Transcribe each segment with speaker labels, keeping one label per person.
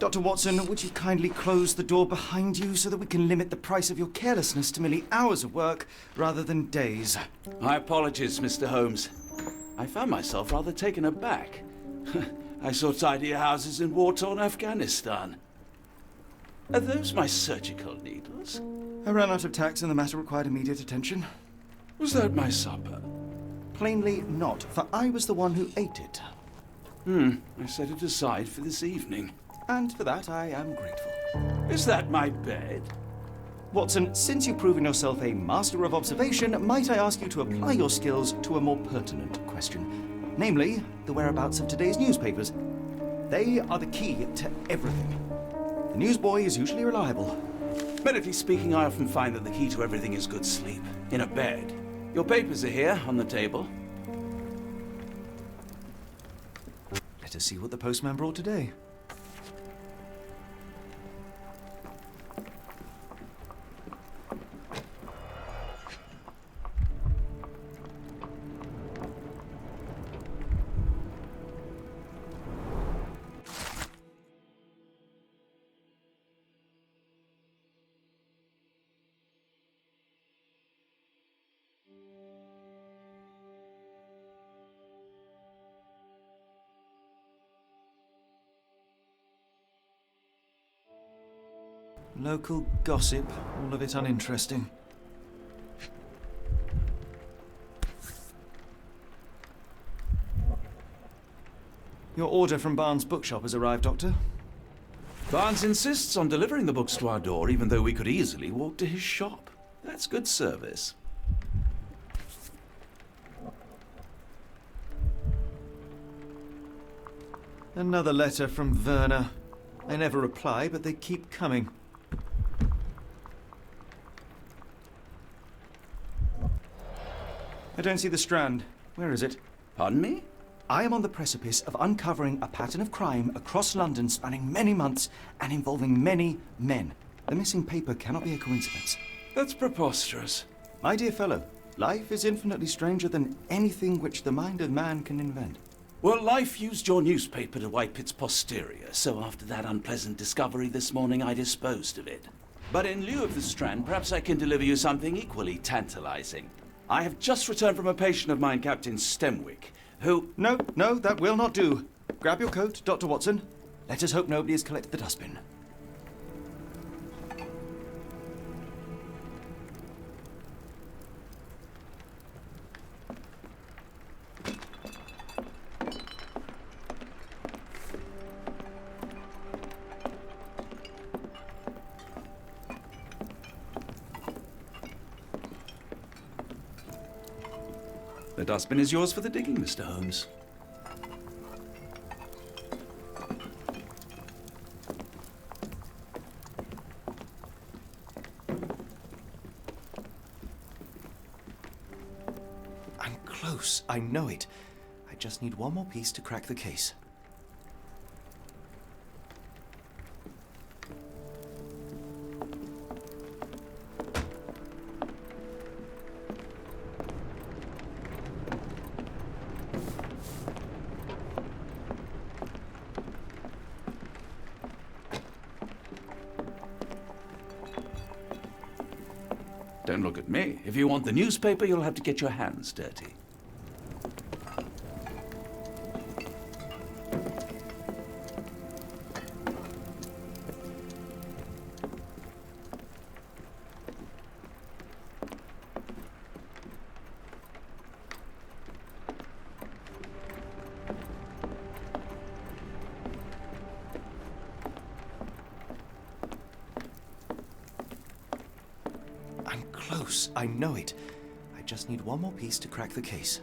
Speaker 1: Dr. Watson, would you kindly close the door behind you so that we can limit the price of your carelessness to merely hours of work rather than days?
Speaker 2: My apologies, Mr. Holmes. I found myself rather taken aback. I saw tidier houses in war-torn Afghanistan. Are those my surgical needles?
Speaker 1: I ran out of tacks and the matter required immediate attention.
Speaker 2: Was that my supper?
Speaker 1: Plainly not, for I was the one who ate it.
Speaker 2: I set it aside for this evening.
Speaker 1: And for that I am grateful.
Speaker 2: Is that my bed?
Speaker 1: Watson, since you've proven yourself a master of observation, might I ask you to apply your skills to a more pertinent question? Namely, the whereabouts of today's newspapers. They are the key to everything. The newsboy is usually reliable.
Speaker 2: Medically speaking, I often find that the key to everything is good sleep. In a bed. Your papers are here, on the table.
Speaker 1: Let us see what the postman brought today. Local gossip, all of it uninteresting. Your order from Barnes' bookshop has arrived, Doctor.
Speaker 2: Barnes insists on delivering the books to our door, even though we could easily walk to his shop. That's good service.
Speaker 1: Another letter from Werner. I never reply, but they keep coming. I don't see the Strand. Where is it?
Speaker 2: Pardon me?
Speaker 1: I am on the precipice of uncovering a pattern of crime across London spanning many months and involving many men. The missing paper cannot be a coincidence.
Speaker 2: That's preposterous.
Speaker 1: My dear fellow, life is infinitely stranger than anything which the mind of man can invent.
Speaker 2: Well, life used your newspaper to wipe its posterior, so after that unpleasant discovery this morning, I disposed of it. But in lieu of the Strand, perhaps I can deliver you something equally tantalizing. I have just returned from a patient of mine, Captain Stemwick, who...
Speaker 1: No, that will not do. Grab your coat, Dr. Watson. Let us hope nobody has collected the dustbin.
Speaker 2: The dustbin is yours for the digging, Mr. Holmes.
Speaker 1: I'm close, I know it. I just need one more piece to crack the case.
Speaker 2: Don't look at me. If you want the newspaper, you'll have to get your hands dirty.
Speaker 1: Close, I know it. I just need one more piece to crack the case.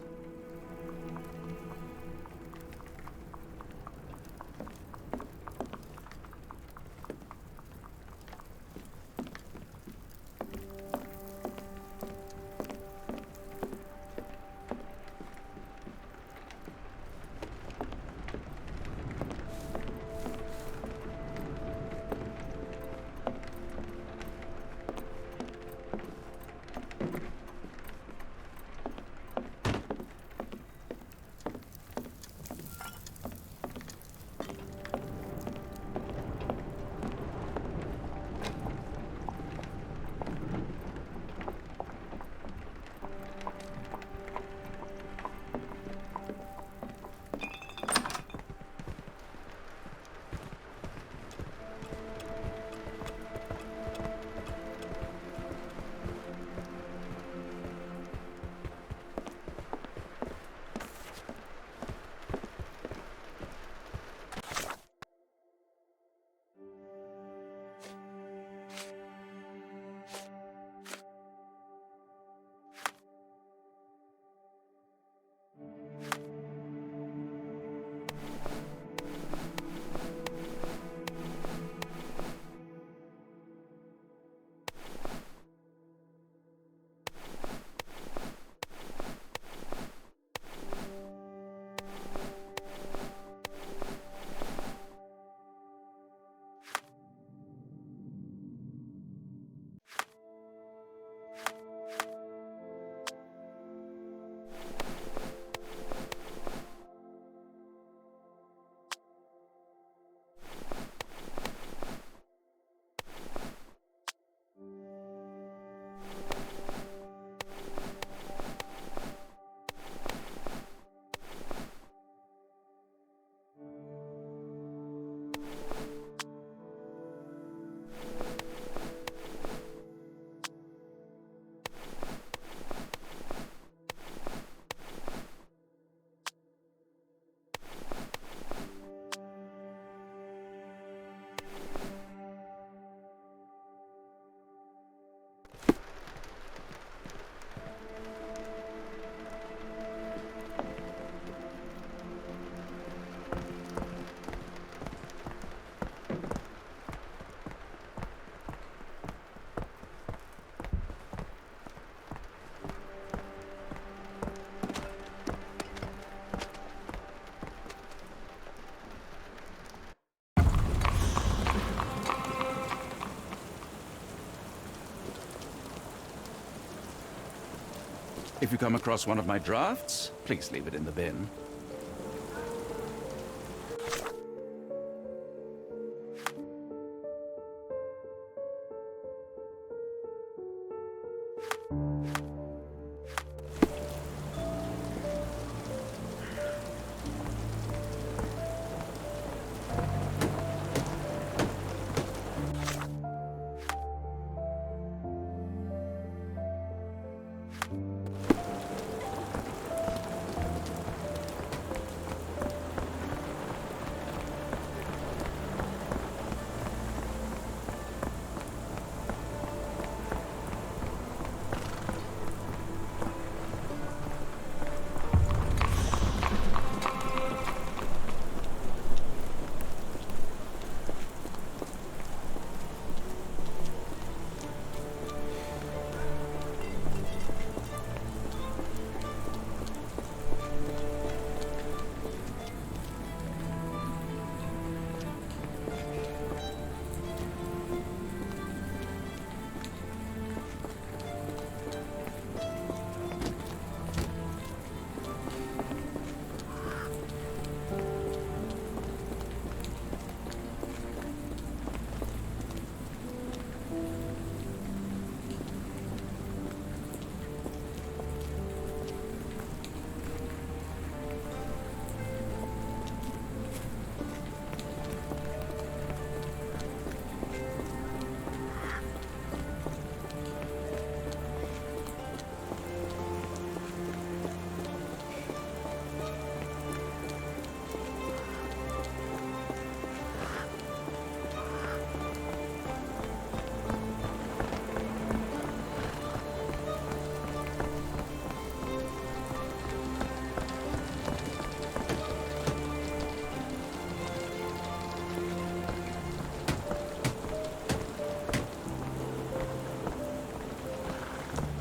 Speaker 2: If you come across one of my drafts, please leave it in the bin.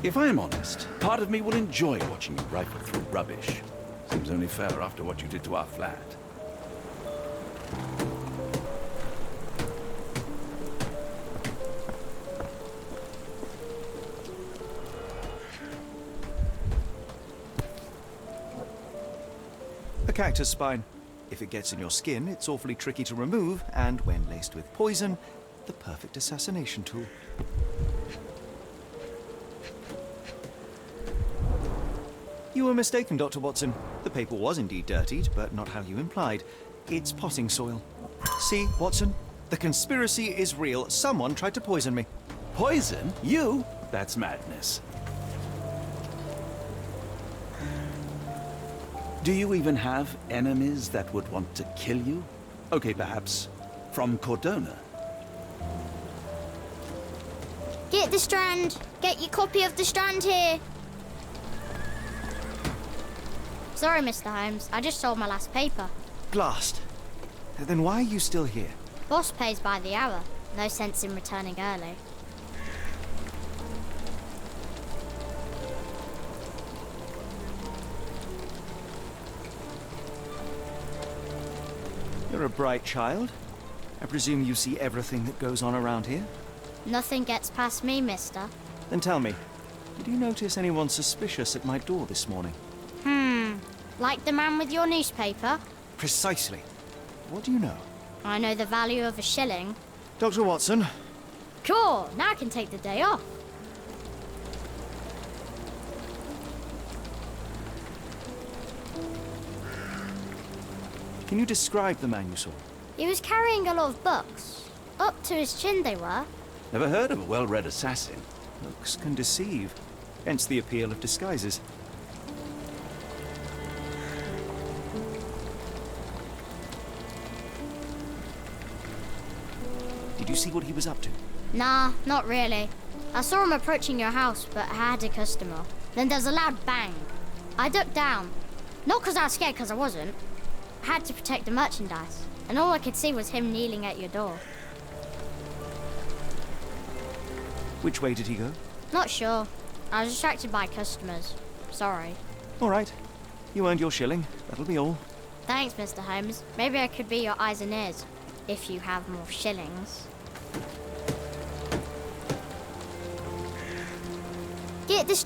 Speaker 2: If I'm honest, part of me will enjoy watching you rifle through rubbish. Seems only fair after what you did to our flat.
Speaker 1: A cactus spine. If it gets in your skin, it's awfully tricky to remove, and when laced with poison, the perfect assassination tool. You were mistaken, Dr. Watson. The paper was indeed dirtied, but not how you implied. It's potting soil. See, Watson? The conspiracy is real. Someone tried to poison me.
Speaker 2: Poison? You? That's madness. Do you even have enemies that would want to kill you? Okay, perhaps from Cordona.
Speaker 3: Get the Strand! Get your copy of the Strand here! Sorry, Mr. Holmes. I just sold my last paper.
Speaker 1: Blast. Then why are you still here?
Speaker 3: Boss pays by the hour. No sense in returning early.
Speaker 1: You're a bright child. I presume you see everything that goes on around here?
Speaker 3: Nothing gets past me, mister.
Speaker 1: Then tell me, did you notice anyone suspicious at my door this morning?
Speaker 3: Like the man with your newspaper?
Speaker 1: Precisely. What do you know?
Speaker 3: I know the value of a shilling.
Speaker 1: Dr. Watson.
Speaker 3: Cool, now I can take the day off.
Speaker 1: Can you describe the man you saw?
Speaker 3: He was carrying a lot of books. Up to his chin they were.
Speaker 2: Never heard of a well-read assassin.
Speaker 1: Looks can deceive. Hence the appeal of disguises. Did you see what he was up to?
Speaker 3: Nah, not really. I saw him approaching your house, but I had a customer. Then there's a loud bang. I ducked down. Not because I was scared, because I wasn't. I had to protect the merchandise. And all I could see was him kneeling at your door.
Speaker 1: Which way did he go?
Speaker 3: Not sure. I was distracted by customers. Sorry.
Speaker 1: All right. You earned your shilling. That'll be all.
Speaker 3: Thanks, Mr. Holmes. Maybe I could be your eyes and ears. If you have more shillings. Get this.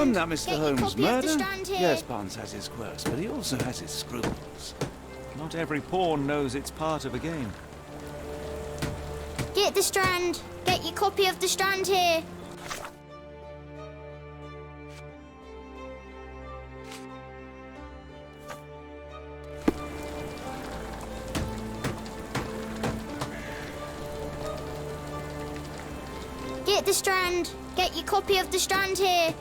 Speaker 3: strand.
Speaker 2: Now, Mr.
Speaker 3: Get your
Speaker 2: Holmes,
Speaker 3: copy of
Speaker 2: murder?
Speaker 3: the strand here.
Speaker 2: Yes, Barnes has his quirks, but he also has his scruples.
Speaker 1: Not every pawn knows it's part of a game.
Speaker 3: Get the strand. Get your copy of the strand here. Get the strand. Get your copy of the strand here.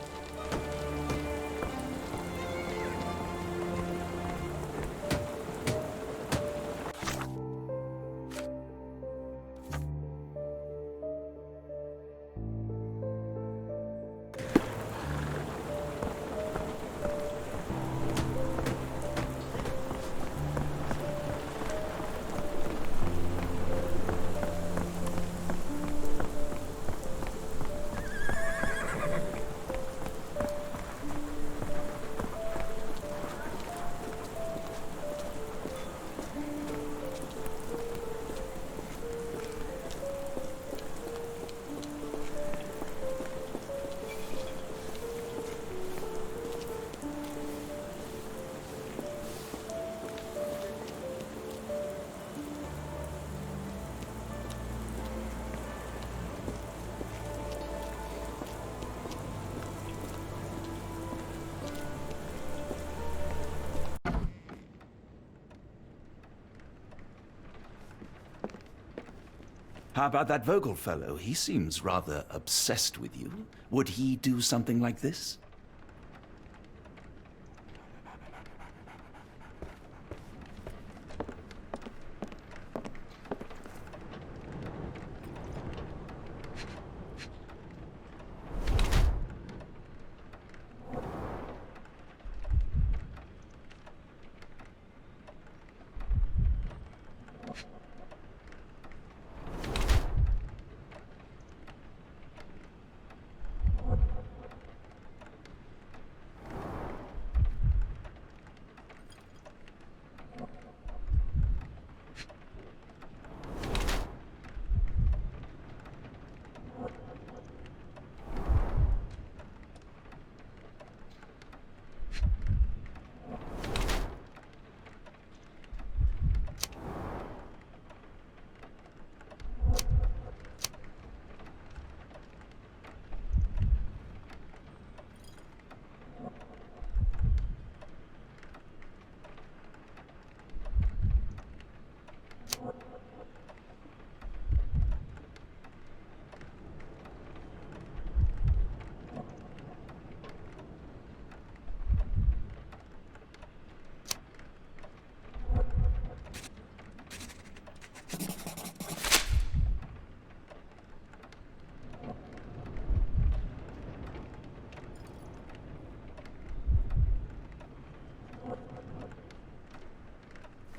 Speaker 2: How about that Vogel fellow? He seems rather obsessed with you. Would he do something like this?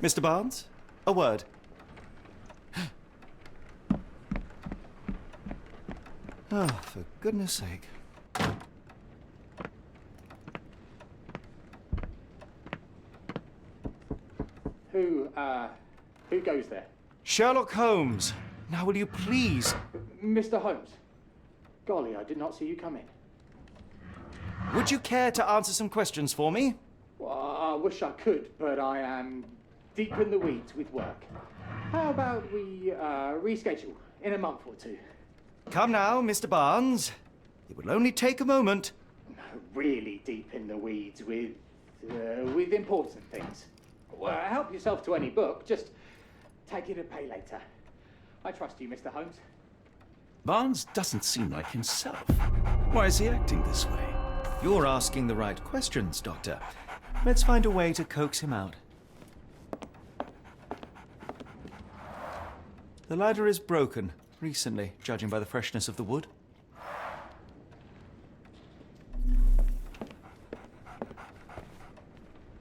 Speaker 1: Mr. Barnes, a word. Oh, for goodness sake.
Speaker 4: Who goes there?
Speaker 1: Sherlock Holmes. Now will you please...
Speaker 4: Mr. Holmes. Golly, I did not see you come in.
Speaker 1: Would you care to answer some questions for me?
Speaker 4: Well, I wish I could, but I am deep in the weeds with work. How about we reschedule in a month or two?
Speaker 1: Come now, Mr. Barnes. It will only take a moment.
Speaker 4: Really deep in the weeds with important things. Well, help yourself to any book. Just take it and pay later. I trust you, Mr. Holmes.
Speaker 2: Barnes doesn't seem like himself. Why is he acting this way?
Speaker 1: You're asking the right questions, Doctor. Let's find a way to coax him out. The ladder is broken, recently, judging by the freshness of the wood.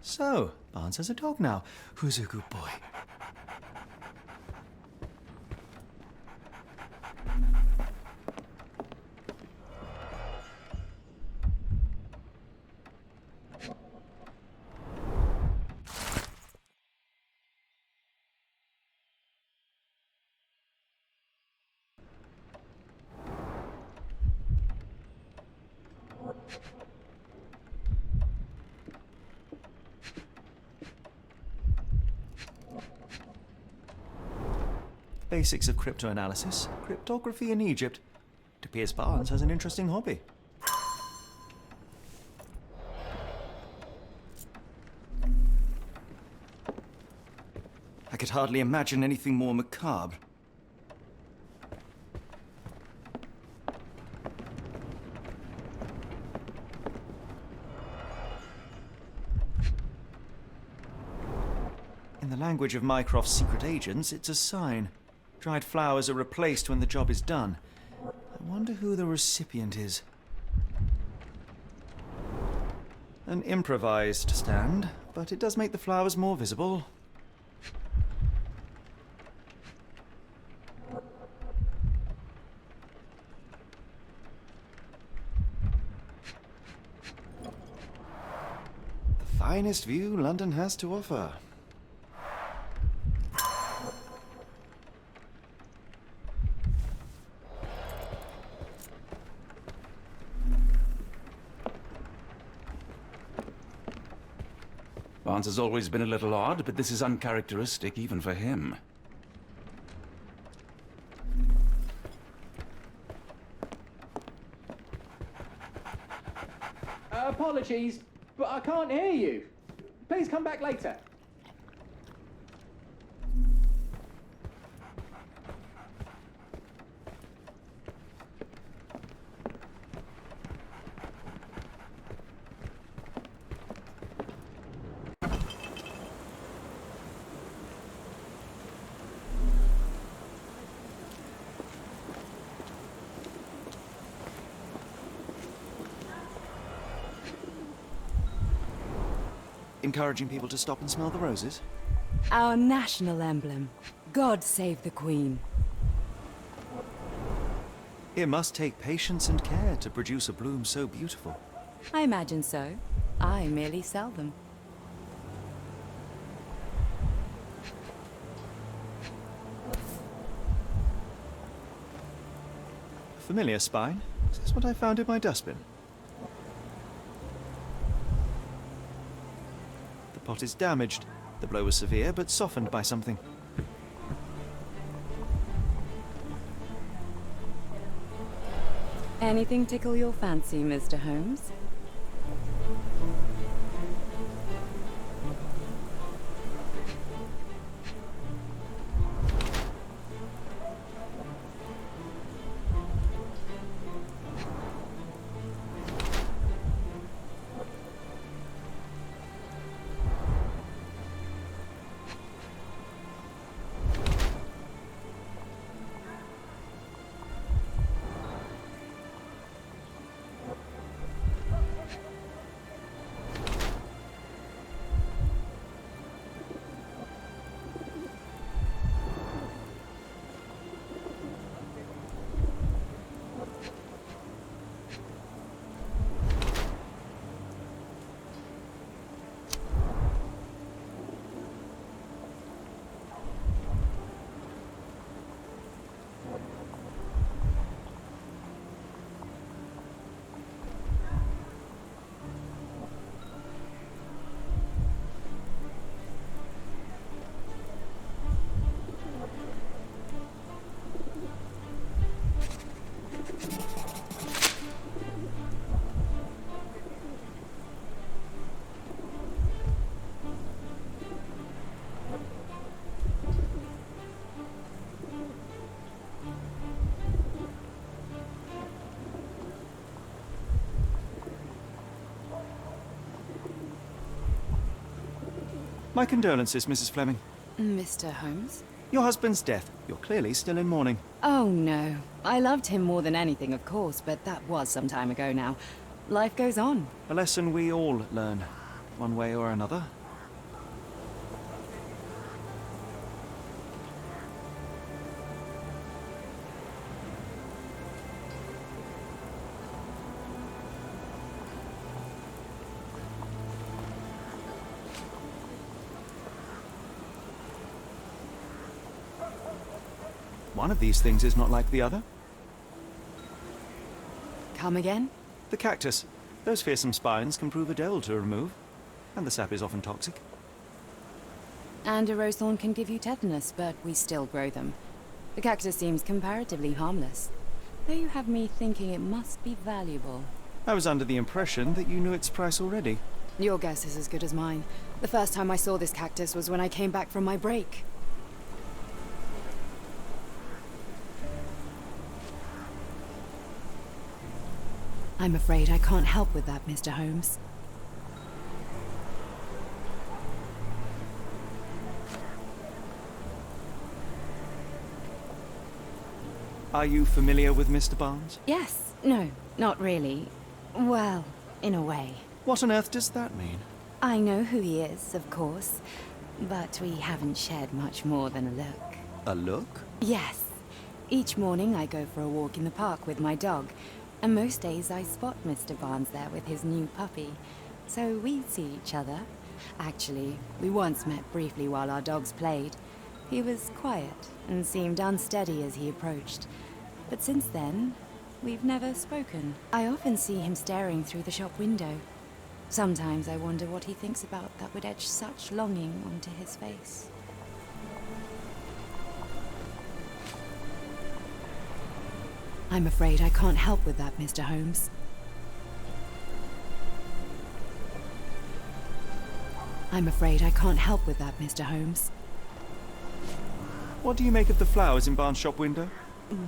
Speaker 1: So, Barnes has a dog now. Who's a good boy? Basics of cryptoanalysis, cryptography in Egypt. To Pierce Barnes has an interesting hobby. I could hardly imagine anything more macabre. In the language of Mycroft's secret agents, it's a sign. Dried flowers are replaced when the job is done. I wonder who the recipient is. An improvised stand, but it does make the flowers more visible. The finest view London has to offer.
Speaker 2: Barnes has always been a little odd, but this is uncharacteristic even for him.
Speaker 4: Apologies, but I can't hear you. Please come back later.
Speaker 1: Encouraging people to stop and smell the roses?
Speaker 5: Our national emblem. God save the Queen.
Speaker 1: It must take patience and care to produce a bloom so beautiful.
Speaker 5: I imagine so. I merely sell them.
Speaker 1: Familiar spine? Is this what I found in my dustbin? The pot is damaged. The blow was severe, but softened by something.
Speaker 5: Anything tickle your fancy, Mr. Holmes?
Speaker 1: My condolences, Mrs. Fleming.
Speaker 5: Mr. Holmes?
Speaker 1: Your husband's death. You're clearly still in mourning.
Speaker 5: Oh, no. I loved him more than anything, of course, but that was some time ago now. Life goes on.
Speaker 1: A lesson we all learn, one way or another. One of these things is not like the other.
Speaker 5: Come again?
Speaker 1: The cactus. Those fearsome spines can prove a dole to remove, and the sap is often toxic.
Speaker 5: And a rose thorn can give you tetanus, but we still grow them. The cactus seems comparatively harmless, though you have me thinking it must be valuable.
Speaker 1: I was under the impression that you knew its price already.
Speaker 5: Your guess is as good as mine. The first time I saw this cactus was when I came back from my break. I'm afraid I can't help with that, Mr. Holmes.
Speaker 1: Are you familiar with Mr. Barnes?
Speaker 5: Yes. No, not really. Well, in a way.
Speaker 1: What on earth does that mean?
Speaker 5: I know who he is, of course, but we haven't shared much more than a look.
Speaker 1: A look?
Speaker 5: Yes. Each morning I go for a walk in the park with my dog, and most days I spot Mr. Barnes there with his new puppy, so we see each other. Actually, we once met briefly while our dogs played. He was quiet and seemed unsteady as he approached, but since then, we've never spoken. I often see him staring through the shop window. Sometimes I wonder what he thinks about that would etch such longing onto his face. I'm afraid I can't help with that, Mr. Holmes. I'm afraid I can't help with that, Mr. Holmes.
Speaker 1: What do you make of the flowers in Barnes' shop window?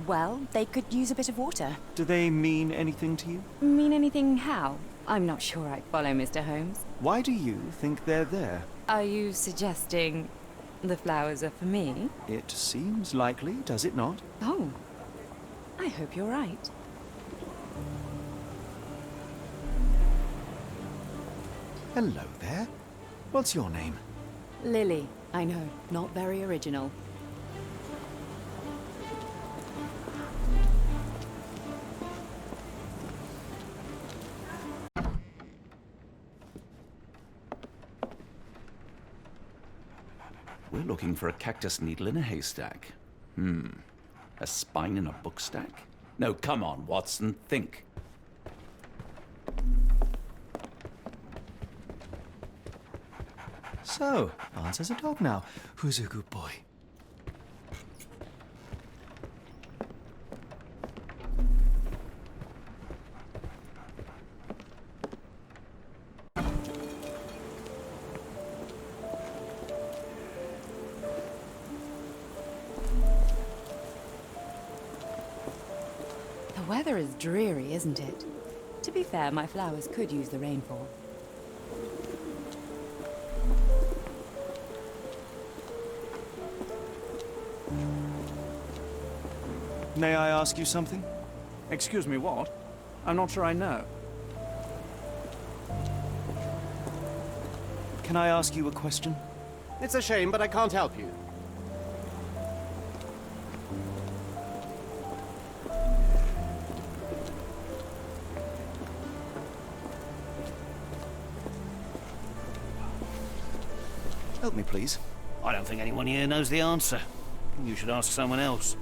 Speaker 5: Well, they could use a bit of water.
Speaker 1: Do they mean anything to you?
Speaker 5: Mean anything how? I'm not sure I follow, Mr. Holmes.
Speaker 1: Why do you think they're there?
Speaker 5: Are you suggesting the flowers are for me?
Speaker 1: It seems likely, does it not?
Speaker 5: Oh, I hope you're right.
Speaker 1: Hello there. What's your name?
Speaker 5: Lily. I know, not very original.
Speaker 2: We're looking for a cactus needle in a haystack. A spine in a book stack? No, come on, Watson, think.
Speaker 1: So, Barnes has a dog now. Who's a good boy?
Speaker 5: The weather is dreary, isn't it? To be fair, my flowers could use the rainfall.
Speaker 1: May I ask you something?
Speaker 6: Excuse me, what? I'm not sure I know.
Speaker 1: Can I ask you a question?
Speaker 7: It's a shame, but I can't help you.
Speaker 1: Help me, please.
Speaker 8: I don't think anyone here knows the answer. You should ask someone else.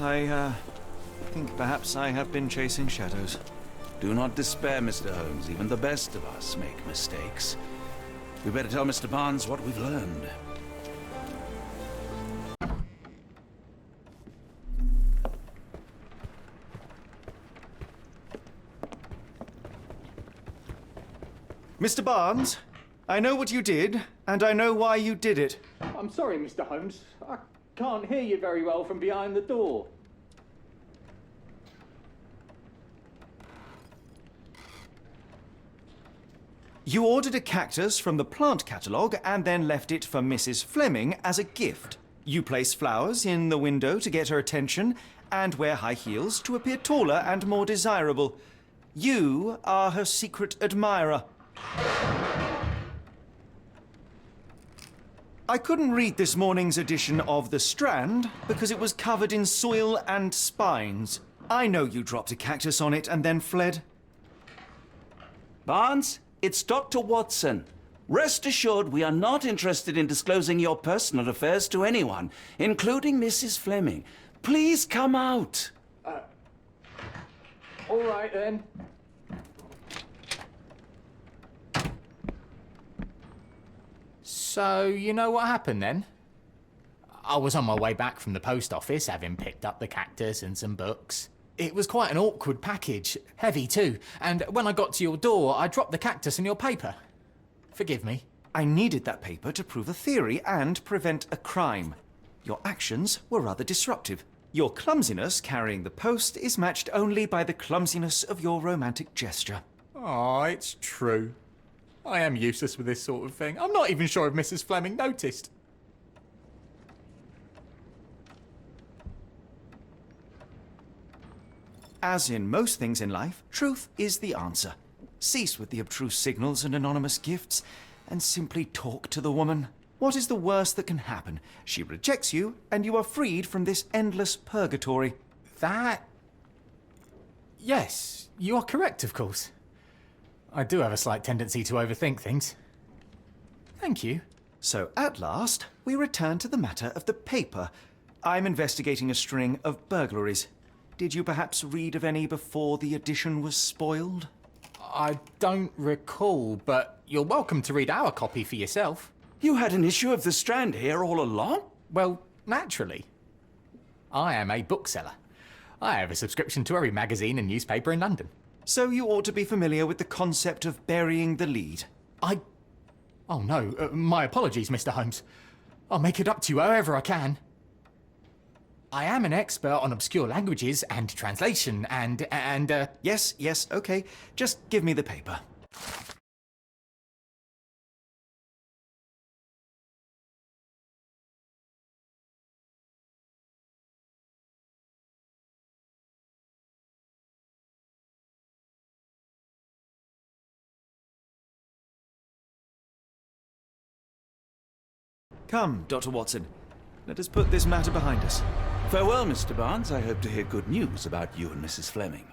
Speaker 1: I think perhaps I have been chasing shadows.
Speaker 2: Do not despair, Mr. Holmes. Even the best of us make mistakes. We better tell Mr. Barnes what we've learned.
Speaker 1: Mr. Barnes, I know what you did, and I know why you did it.
Speaker 4: I'm sorry, Mr. Holmes. I can't hear you very well from behind the door.
Speaker 1: You ordered a cactus from the plant catalogue and then left it for Mrs. Fleming as a gift. You place flowers in the window to get her attention and wear high heels to appear taller and more desirable. You are her secret admirer. I couldn't read this morning's edition of The Strand because it was covered in soil and spines. I know you dropped a cactus on it and then fled.
Speaker 2: Barnes, it's Dr. Watson. Rest assured we are not interested in disclosing your personal affairs to anyone, including Mrs. Fleming. Please come out.
Speaker 4: All right, then.
Speaker 9: So, you know what happened then? I was on my way back from the post office, having picked up the cactus and some books. It was quite an awkward package, heavy too, and when I got to your door, I dropped the cactus and your paper. Forgive me.
Speaker 1: I needed that paper to prove a theory and prevent a crime. Your actions were rather disruptive. Your clumsiness carrying the post is matched only by the clumsiness of your romantic gesture.
Speaker 9: Oh, it's true. I am useless with this sort of thing. I'm not even sure if Mrs. Fleming noticed.
Speaker 1: As in most things in life, truth is the answer. Cease with the abstruse signals and anonymous gifts, and simply talk to the woman. What is the worst that can happen? She rejects you, and you are freed from this endless purgatory.
Speaker 9: Yes, you are correct, of course. I do have a slight tendency to overthink things. Thank you.
Speaker 1: So at last, we return to the matter of the paper. I'm investigating a string of burglaries. Did you perhaps read of any before the edition was spoiled?
Speaker 9: I don't recall, but you're welcome to read our copy for yourself.
Speaker 2: You had an issue of The Strand here all along?
Speaker 9: Well, naturally. I am a bookseller. I have a subscription to every magazine and newspaper in London.
Speaker 1: So you ought to be familiar with the concept of burying the lead.
Speaker 9: Oh no, my apologies, Mr. Holmes. I'll make it up to you however I can. I am an expert on obscure languages and translation and
Speaker 1: Yes, okay. Just give me the paper. Come, Dr. Watson. Let us put this matter behind us.
Speaker 2: Farewell, Mr. Barnes. I hope to hear good news about you and Mrs. Fleming.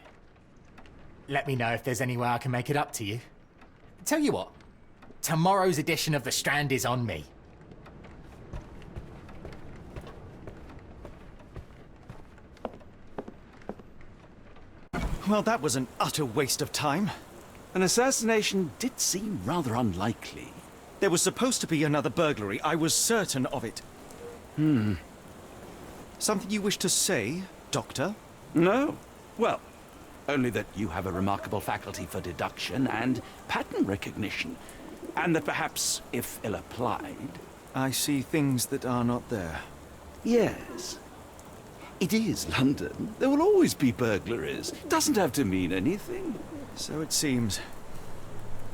Speaker 9: Let me know if there's any way I can make it up to you. Tell you what, tomorrow's edition of The Strand is on me.
Speaker 1: Well, that was an utter waste of time.
Speaker 2: An assassination did seem rather unlikely.
Speaker 1: There was supposed to be another burglary. I was certain of it. Something you wish to say, Doctor?
Speaker 2: No. Well, only that you have a remarkable faculty for deduction and pattern recognition. And that perhaps, if ill-applied...
Speaker 1: I see things that are not there.
Speaker 2: Yes. It is London. There will always be burglaries. It doesn't have to mean anything.
Speaker 1: So it seems.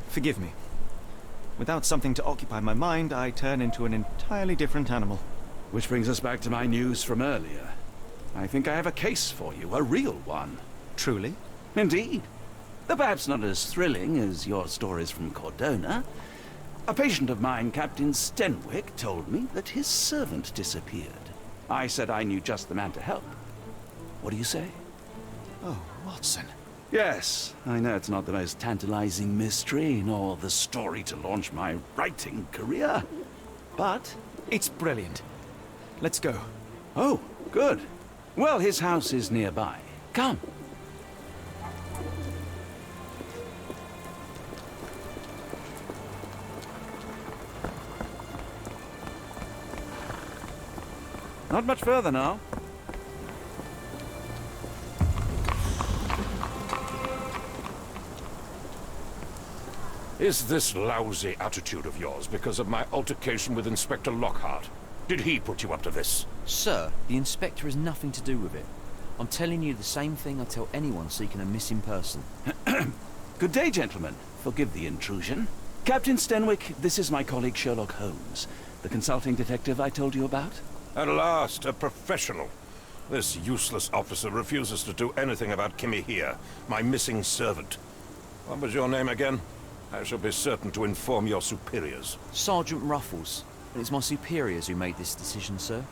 Speaker 1: Forgive me. Without something to occupy my mind, I turn into an entirely different animal.
Speaker 2: Which brings us back to my news from earlier. I think I have a case for you, a real one.
Speaker 1: Truly?
Speaker 2: Indeed. Though perhaps not as thrilling as your stories from Cordona. A patient of mine, Captain Stenwick, told me that his servant disappeared. I said I knew just the man to help. What do you say?
Speaker 1: Oh, Watson.
Speaker 2: Yes, I know it's not the most tantalizing mystery, nor the story to launch my writing career. But
Speaker 1: it's brilliant. Let's go.
Speaker 2: Oh, Good. Well, his house is nearby. Come.
Speaker 6: Not much further now.
Speaker 10: Is this lousy attitude of yours because of my altercation with Inspector Lockhart? Did he put you up to this?
Speaker 11: Sir, the Inspector has nothing to do with it. I'm telling you the same thing I tell anyone seeking a missing person.
Speaker 2: Good day, gentlemen. Forgive the intrusion. Captain Stenwick, this is my colleague Sherlock Holmes, the consulting detective I told you about.
Speaker 10: At last, a professional. This useless officer refuses to do anything about Kimmy here, my missing servant. What was your name again? I shall be certain to inform your superiors.
Speaker 11: Sergeant Ruffles. And it's my superiors who made this decision, sir.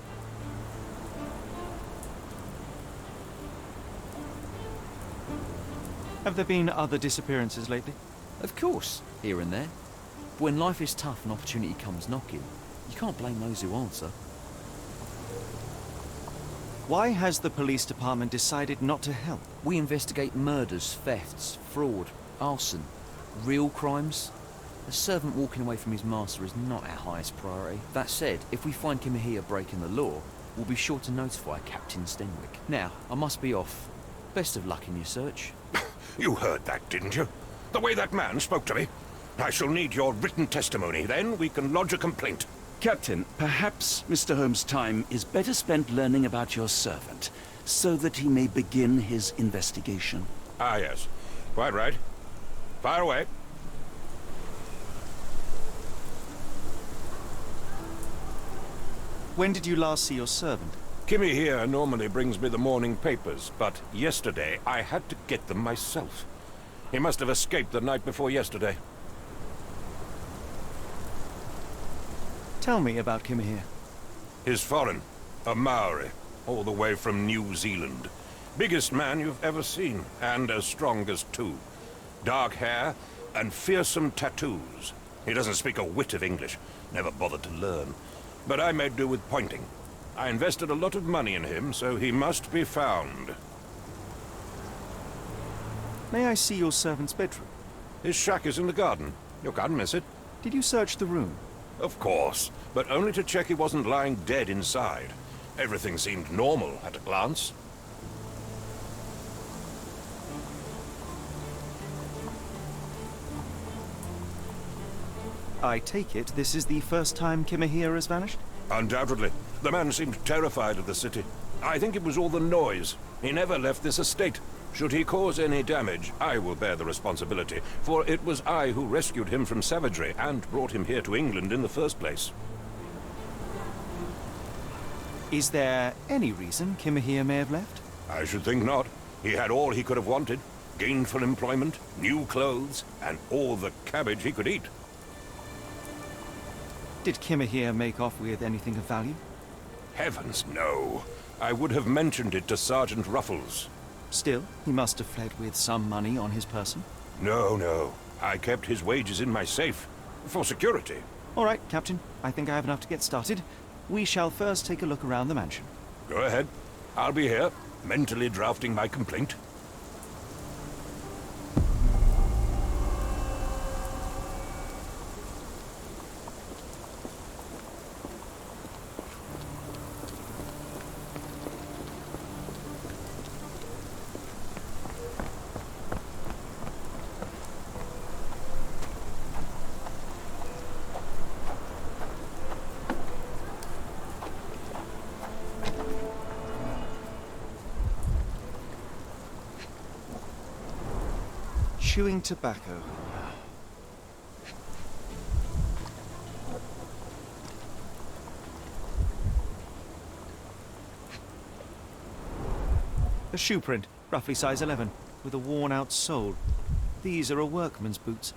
Speaker 6: Have there been other disappearances lately?
Speaker 11: Of course, here and there. But when life is tough and opportunity comes knocking, you can't blame those who answer.
Speaker 6: Why has the police department decided not to help?
Speaker 11: We investigate murders, thefts, fraud, arson, real crimes. A servant walking away from his master is not our highest priority. That said, if we find Kimahia breaking the law, we'll be sure to notify Captain Stenwick. Now, I must be off. Best of luck in your search.
Speaker 10: You heard that, didn't you? The way that man spoke to me. I shall need your written testimony, then we can lodge a complaint.
Speaker 2: Captain, perhaps Mr. Holmes' time is better spent learning about your servant, so that he may begin his investigation.
Speaker 10: Ah, yes. Quite right. Fire away.
Speaker 6: When did you last see your servant?
Speaker 10: Kimmy here normally brings me the morning papers, but yesterday I had to get them myself. He must have escaped the night before yesterday.
Speaker 6: Tell me about Kimahia.
Speaker 10: He's foreign. A Maori. All the way from New Zealand. Biggest man you've ever seen, and as strong as two. Dark hair and fearsome tattoos. He doesn't speak a whit of English. Never bothered to learn. But I made do with pointing. I invested a lot of money in him, so he must be found.
Speaker 6: May I see your servant's bedroom?
Speaker 10: His shack is in the garden. You can't miss it.
Speaker 6: Did you search the room?
Speaker 10: Of course, but only to check he wasn't lying dead inside. Everything seemed normal at a glance.
Speaker 6: I take it this is the first time Kimahia has vanished?
Speaker 10: Undoubtedly. The man seemed terrified of the city. I think it was all the noise. He never left this estate. Should he cause any damage, I will bear the responsibility, for it was I who rescued him from savagery and brought him here to England in the first place.
Speaker 6: Is there any reason Kimahia may have left?
Speaker 10: I should think not. He had all he could have wanted. Gainful employment, new clothes, and all the cabbage he could eat.
Speaker 6: Did Kimahia make off with anything of value?
Speaker 10: Heavens, no. I would have mentioned it to Sergeant Ruffles.
Speaker 6: Still, he must have fled with some money on his person.
Speaker 10: No. I kept his wages in my safe. For security.
Speaker 6: All right, Captain. I think I have enough to get started. We shall first take a look around the mansion.
Speaker 10: Go ahead. I'll be here, mentally drafting my complaint.
Speaker 6: Chewing tobacco. A shoe print, roughly size 11, with a worn-out sole. These are a workman's boots.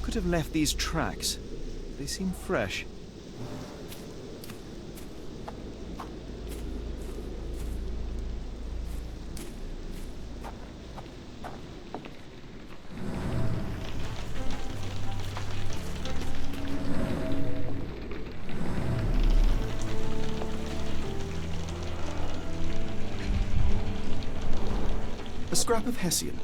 Speaker 6: could have left these tracks? They seem fresh.
Speaker 1: A scrap of Hessian.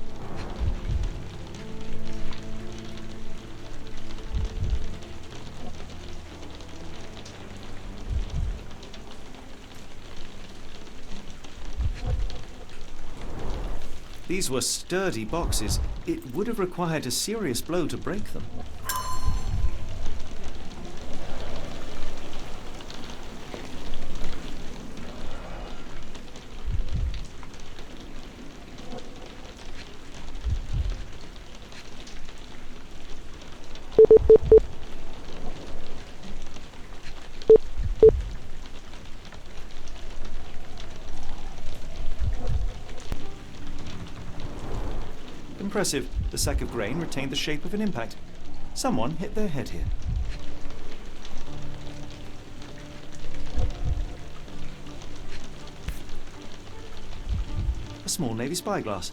Speaker 6: These were sturdy boxes. It would have required a serious blow to break them. Impressive. The sack of grain retained the shape of an impact. Someone hit their head here. A small navy spyglass.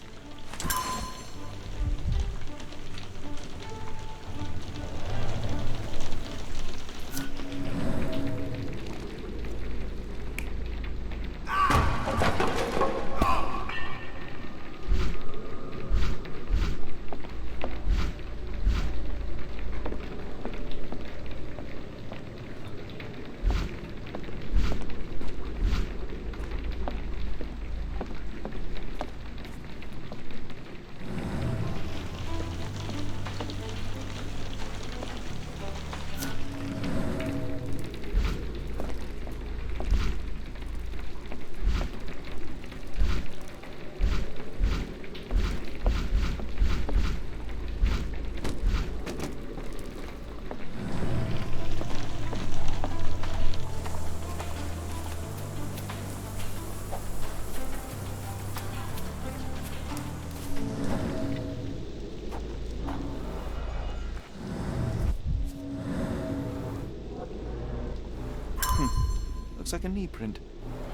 Speaker 6: Looks like a knee print.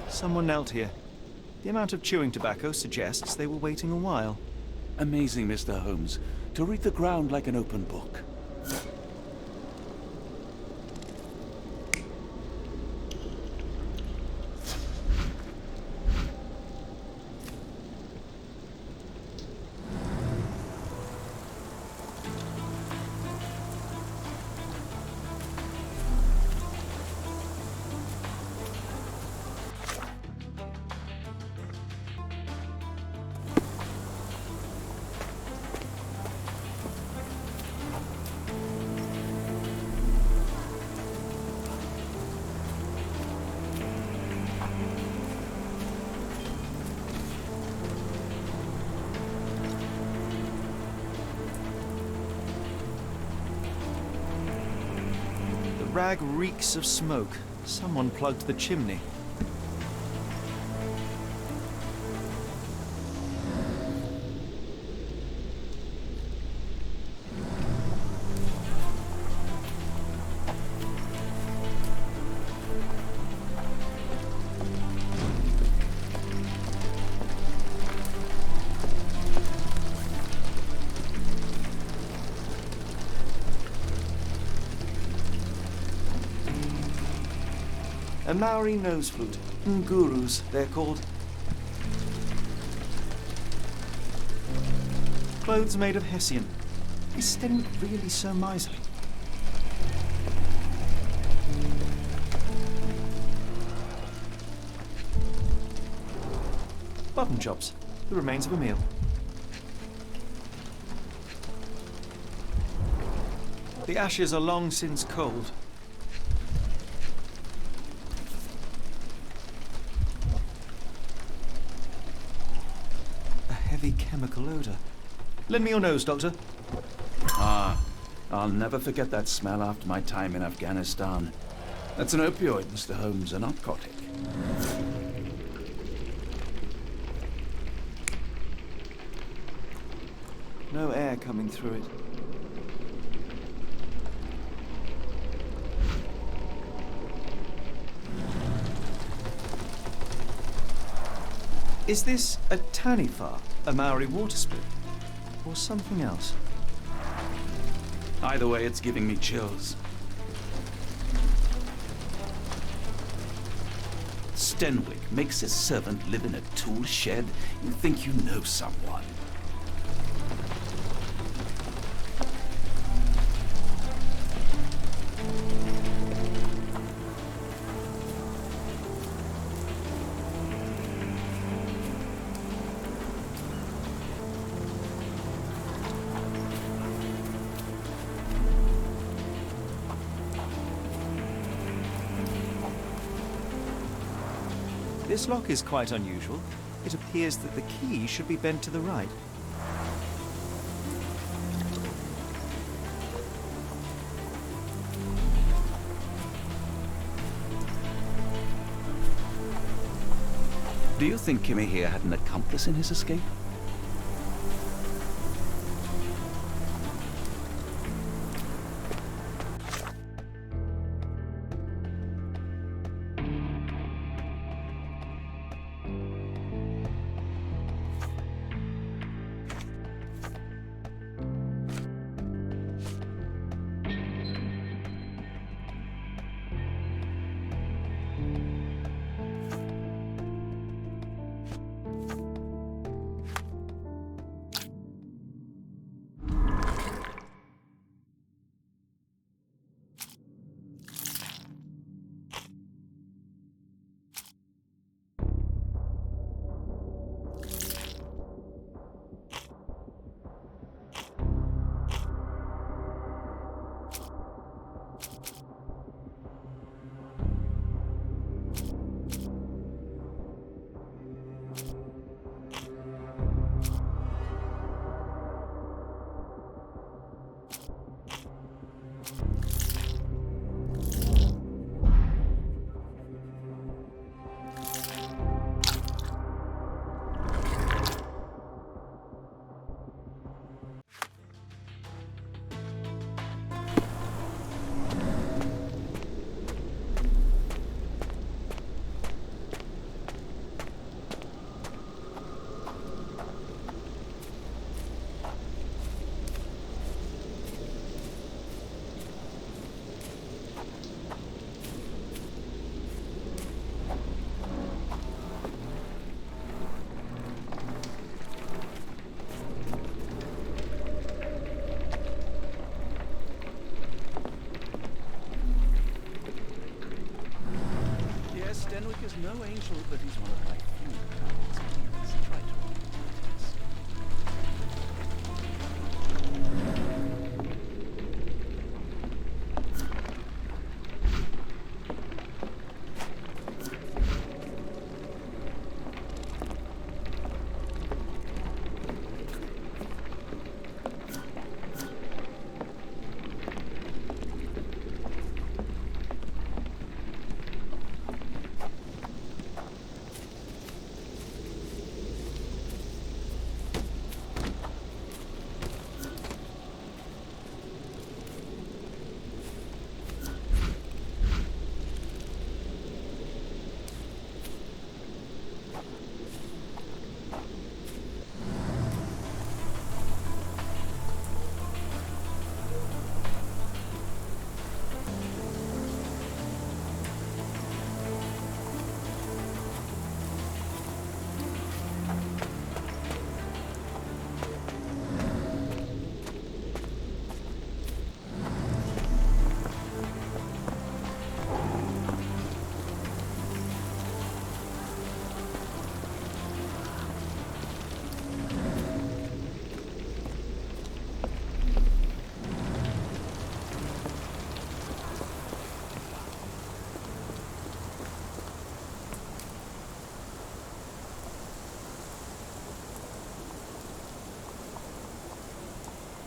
Speaker 6: Someone knelt here. The amount of chewing tobacco suggests they were waiting a while.
Speaker 2: Amazing, Mr. Holmes. To read the ground like an open book.
Speaker 6: The rag reeks of smoke. Someone plugged the chimney. A Maori nose flute. Ngurus, they're called. Clothes made of Hessian. Is Sten really so miserly? Button chops. The remains of a meal. The ashes are long since cold. Heavy chemical odor. Lend me your nose, Doctor.
Speaker 2: Ah, I'll never forget that smell after my time in Afghanistan. That's an opioid, Mr. Holmes, a narcotic.
Speaker 6: No air coming through it. Is this a Tanifar, a Maori water spirit, or something else?
Speaker 2: Either way, it's giving me chills. Stenwick makes his servant live in a tool shed? You think you know someone?
Speaker 6: This lock is quite unusual. It appears that the key should be bent to the right.
Speaker 2: Do you think Kimmy here had an accomplice in his escape? Stenwick is no angel, but he's one of my few pals. Try to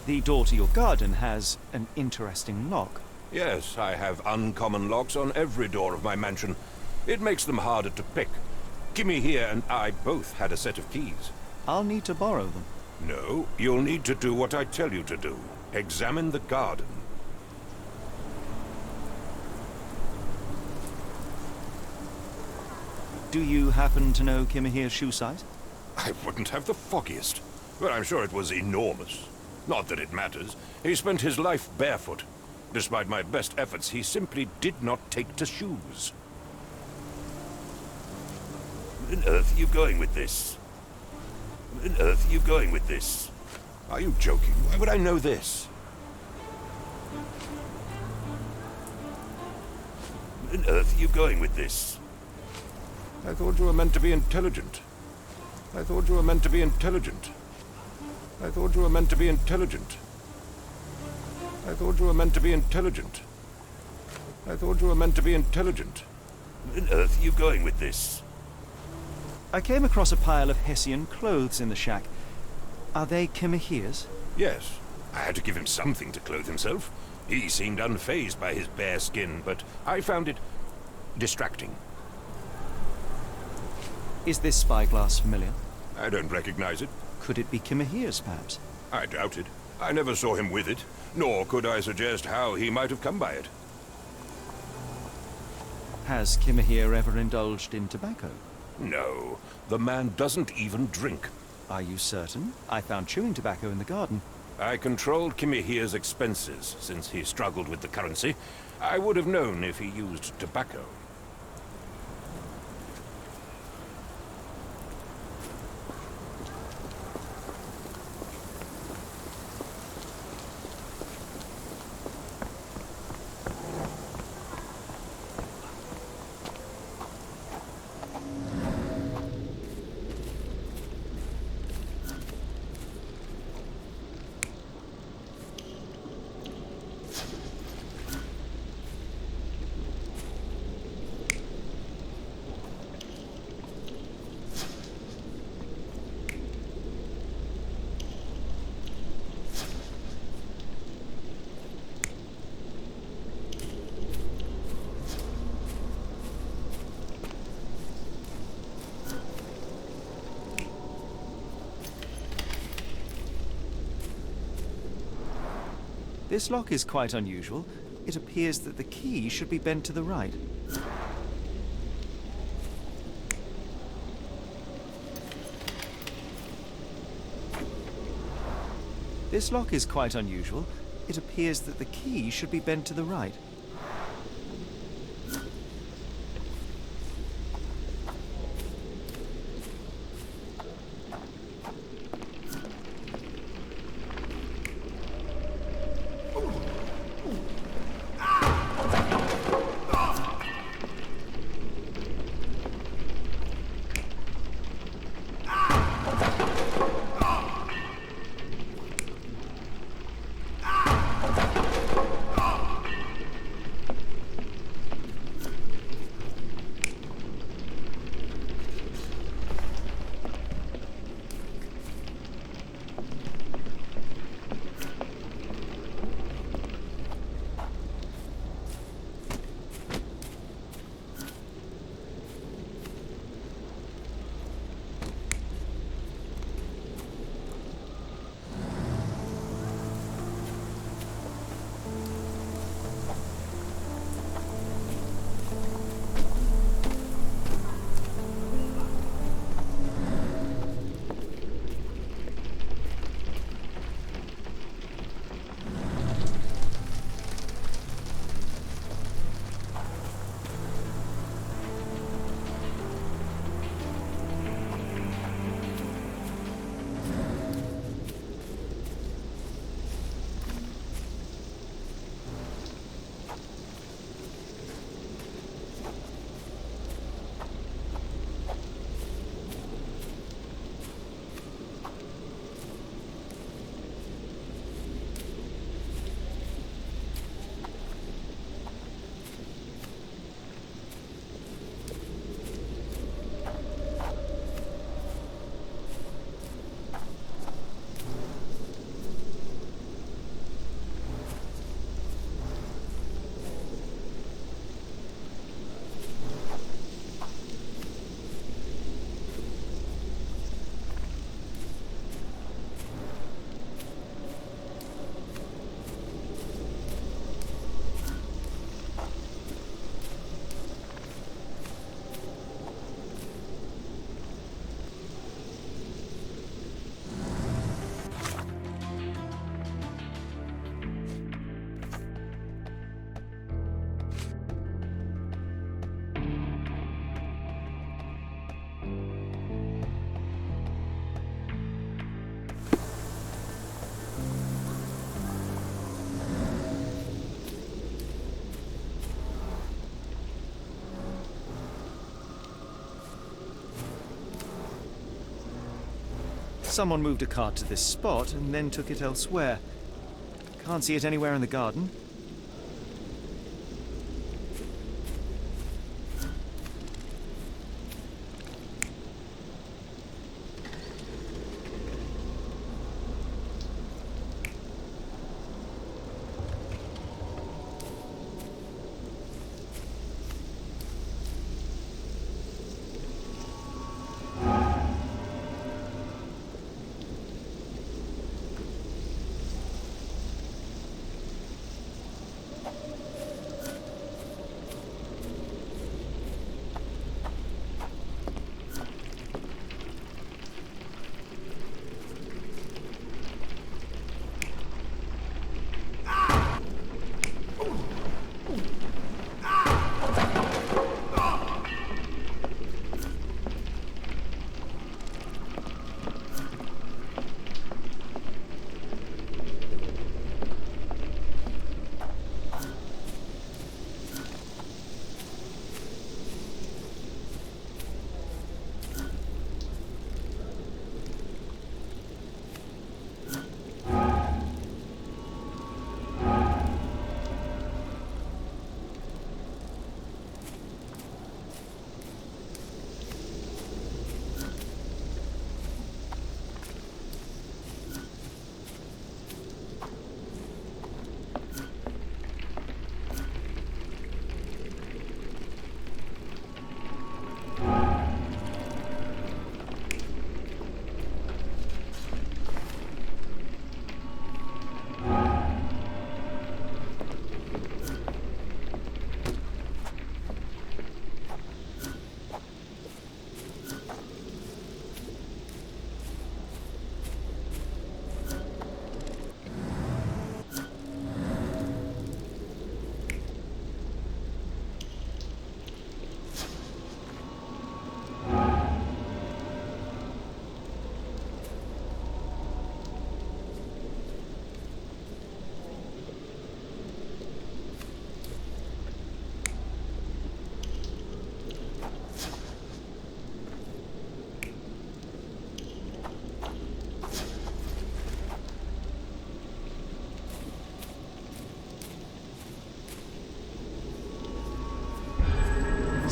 Speaker 6: The door to your garden has an interesting lock.
Speaker 10: Yes, I have uncommon locks on every door of my mansion. It makes them harder to pick. Kimmy here and I both had a set of keys.
Speaker 6: I'll need to borrow them.
Speaker 10: No, you'll need to do what I tell you to do. Examine the garden.
Speaker 6: Do you happen to know Kimahir's shoe size?
Speaker 10: I wouldn't have the foggiest. But I'm sure it was enormous. Not that it matters. He spent his life barefoot. Despite my best efforts, he simply did not take to shoes. Where on earth are you going with this? Where on earth are you going with this? Are you joking? Why would I know this? Where on earth are you going with this? I thought you were meant to be intelligent. I thought you were meant to be intelligent. I thought you were meant to be intelligent. I thought you were meant to be intelligent. I thought you were meant to be intelligent. Where on earth are you going with this?
Speaker 6: I came across a pile of Hessian clothes in the shack. Are they Kimahir's?
Speaker 10: Yes. I had to give him something to clothe himself. He seemed unfazed by his bare skin, but I found it distracting.
Speaker 6: Is this spyglass familiar?
Speaker 10: I don't recognize it.
Speaker 6: Could it be Kimahir's, perhaps?
Speaker 10: I doubt it. I never saw him with it, nor could I suggest how he might have come by it.
Speaker 6: Has Kimahir ever indulged in tobacco?
Speaker 10: No, the man doesn't even drink.
Speaker 6: Are you certain? I found chewing tobacco in the garden.
Speaker 10: I controlled Kimahir's expenses since he struggled with the currency. I would have known if he used tobacco.
Speaker 6: This lock is quite unusual. It appears that the key should be bent to the right. This lock is quite unusual. It appears that the key should be bent to the right. Someone moved a cart to this spot and then took it elsewhere. Can't see it anywhere in the garden.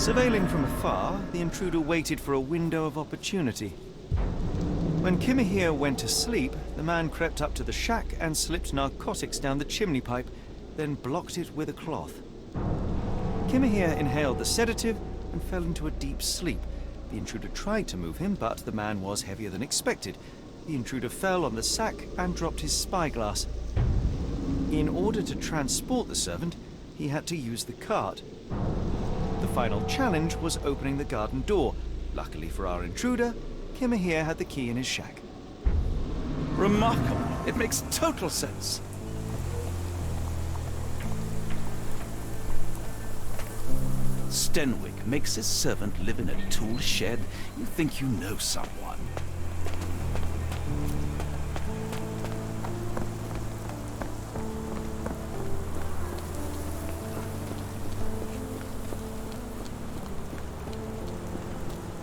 Speaker 6: Surveilling from afar, the intruder waited for a window of opportunity. When Kimahir went to sleep, the man crept up to the shack and slipped narcotics down the chimney pipe, then blocked it with a cloth. Kimahir inhaled the sedative and fell into a deep sleep. The intruder tried to move him, but the man was heavier than expected. The intruder fell on the sack and dropped his spyglass. In order to transport the servant, he had to use the cart. The final challenge was opening the garden door. Luckily for our intruder, Kimahir had the key in his shack.
Speaker 2: Remarkable. It makes total sense. Stenwick makes his servant live in a tool shed. You think you know someone.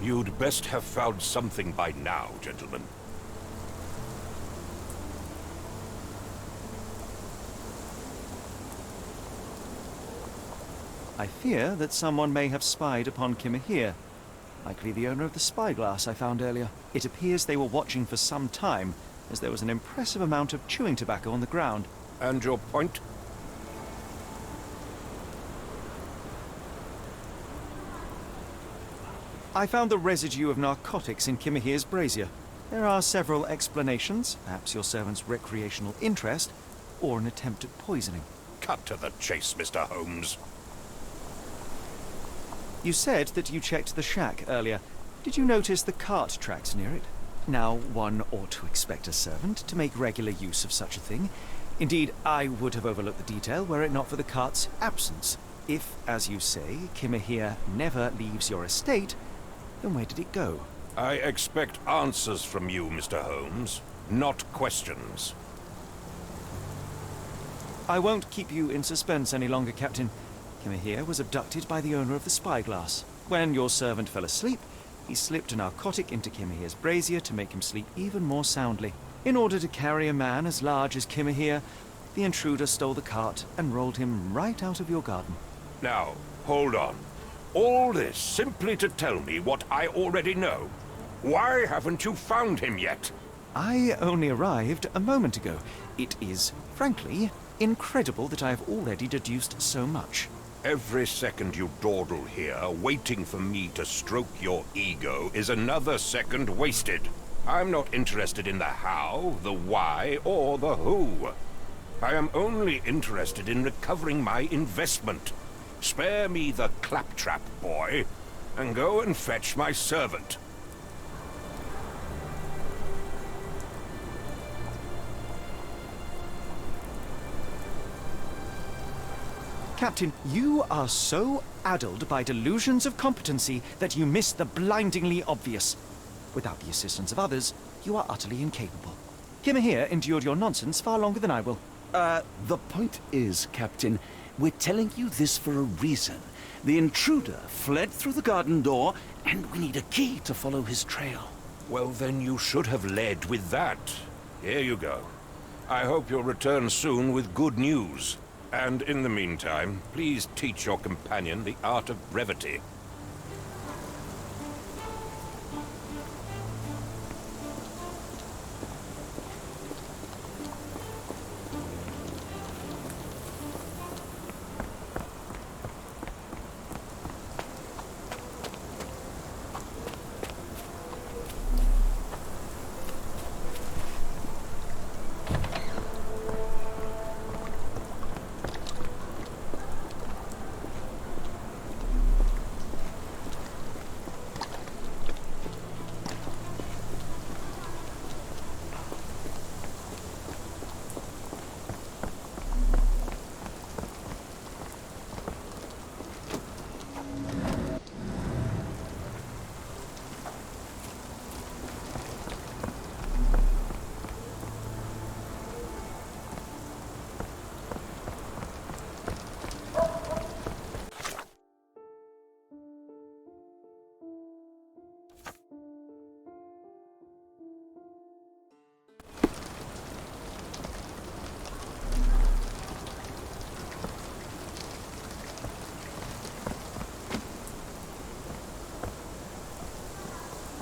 Speaker 10: You'd best have found something by now, gentlemen.
Speaker 6: I fear that someone may have spied upon Kimahir. Likely the owner of the spyglass I found earlier. It appears they were watching for some time, as there was an impressive amount of chewing tobacco on the ground.
Speaker 10: And your point?
Speaker 6: I found the residue of narcotics in Kimahir's brazier. There are several explanations, perhaps your servant's recreational interest, or an attempt at poisoning.
Speaker 10: Cut to the chase, Mr. Holmes.
Speaker 6: You said that you checked the shack earlier. Did you notice the cart tracks near it? Now, one ought to expect a servant to make regular use of such a thing. Indeed, I would have overlooked the detail were it not for the cart's absence. If, as you say, Kimahir never leaves your estate, then where did it go?
Speaker 10: I expect answers from you, Mr. Holmes, not questions.
Speaker 6: I won't keep you in suspense any longer, Captain. Kimahir was abducted by the owner of the spyglass. When your servant fell asleep, He slipped a narcotic into Kimahir's brazier to make him sleep even more soundly. In order to carry a man as large as Kimahir, the intruder stole the cart and rolled him right out of your garden.
Speaker 10: Now, hold on. All this simply to tell me what I already know? Why haven't you found him yet?
Speaker 6: I only arrived a moment ago. It is, frankly, incredible that I have already deduced so much.
Speaker 10: Every second you dawdle here, waiting for me to stroke your ego, is another second wasted. I'm not interested in the how, the why, or the who. I am only interested in recovering my investment. Spare me the claptrap, boy, and go and fetch my servant.
Speaker 6: Captain, you are so addled by delusions of competency that you miss the blindingly obvious. Without the assistance of others, you are utterly incapable. Kimahir endured your nonsense far longer than I will.
Speaker 2: The point is, Captain, we're telling you this for a reason. The intruder fled through the garden door, and we need a key to follow his trail.
Speaker 10: Well, then you should have led with that. Here you go. I hope you'll return soon with good news. And in the meantime, please teach your companion the art of brevity.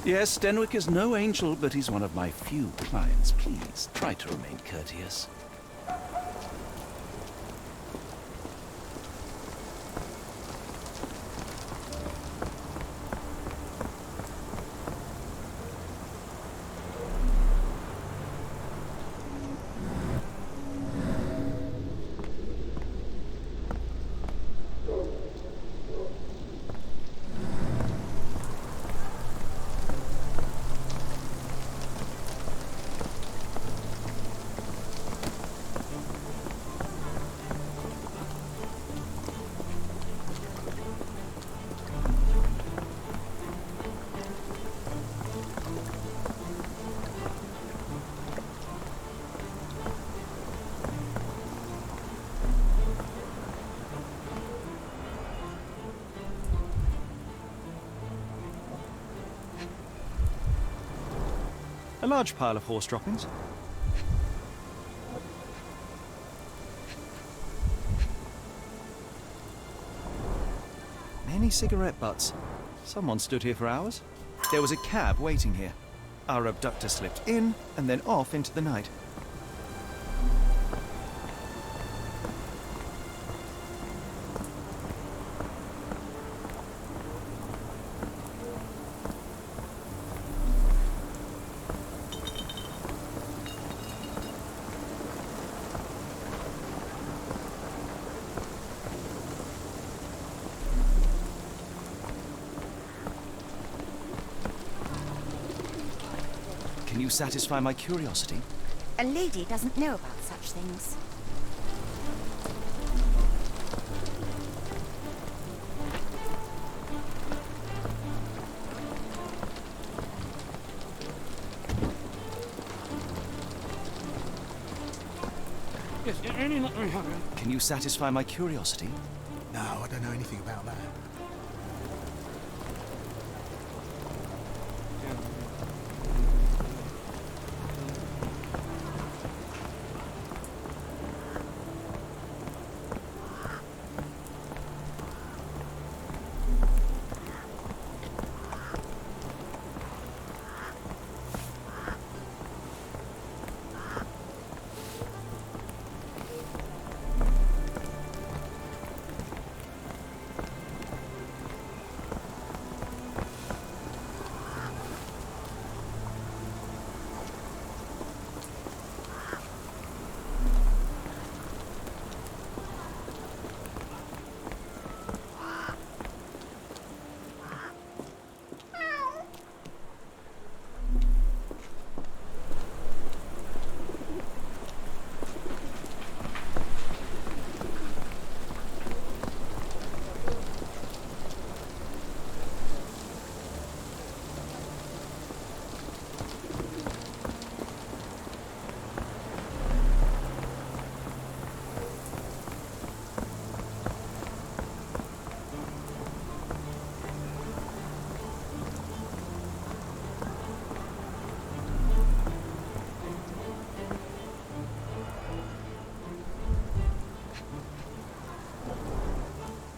Speaker 2: Yes, Denwick is no angel, but he's one of my few clients. Please, try to remain courteous.
Speaker 6: A large pile of horse droppings. Many cigarette butts. Someone stood here for hours. There was a cab waiting here. Our abductor slipped in and then off into the night. Can you satisfy my curiosity?
Speaker 5: A lady doesn't know about such things.
Speaker 12: Yes,
Speaker 6: Can you satisfy my curiosity?
Speaker 12: no, I don't know anything about that.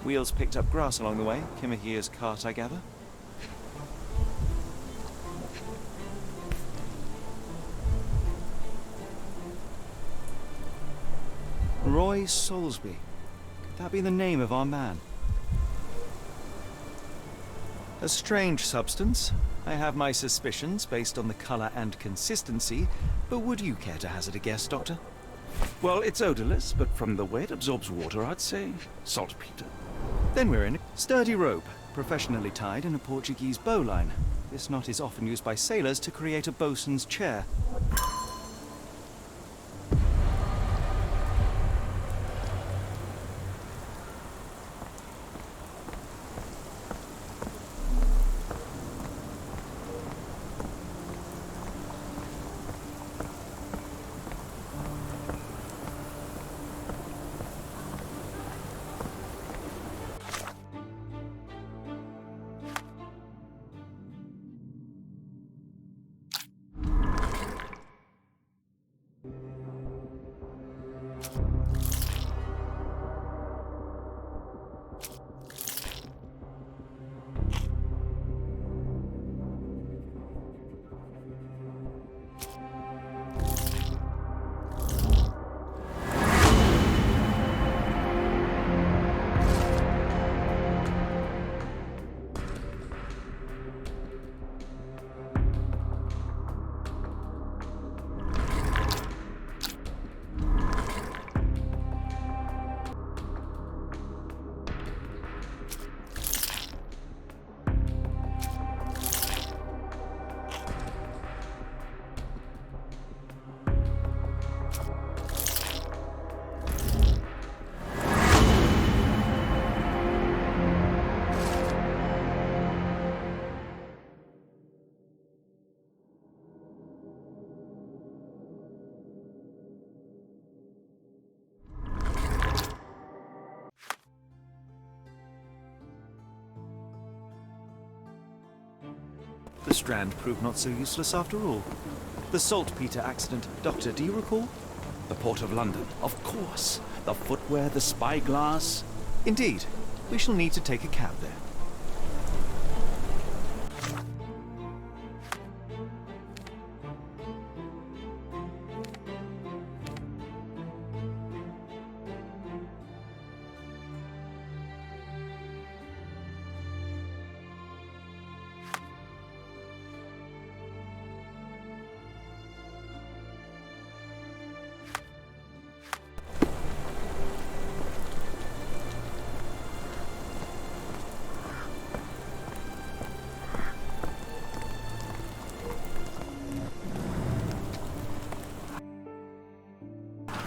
Speaker 6: Wheels picked up grass along the way. Kimahir's cart, I gather. Roy Soulsby. Could that be the name of our man? A strange substance. I have my suspicions based on the color and consistency, but would you care to hazard a guess, Doctor?
Speaker 2: Well, it's odorless, but from the way it absorbs water, I'd say saltpeter.
Speaker 6: Then we're in it. Sturdy rope, professionally tied in a Portuguese bowline. This knot is often used by sailors to create a bosun's chair. The strand proved not so useless after all. The saltpeter accident. Doctor, do you recall?
Speaker 2: The Port of London, of course. The footwear, the spyglass.
Speaker 6: Indeed. We shall need to take a cab there.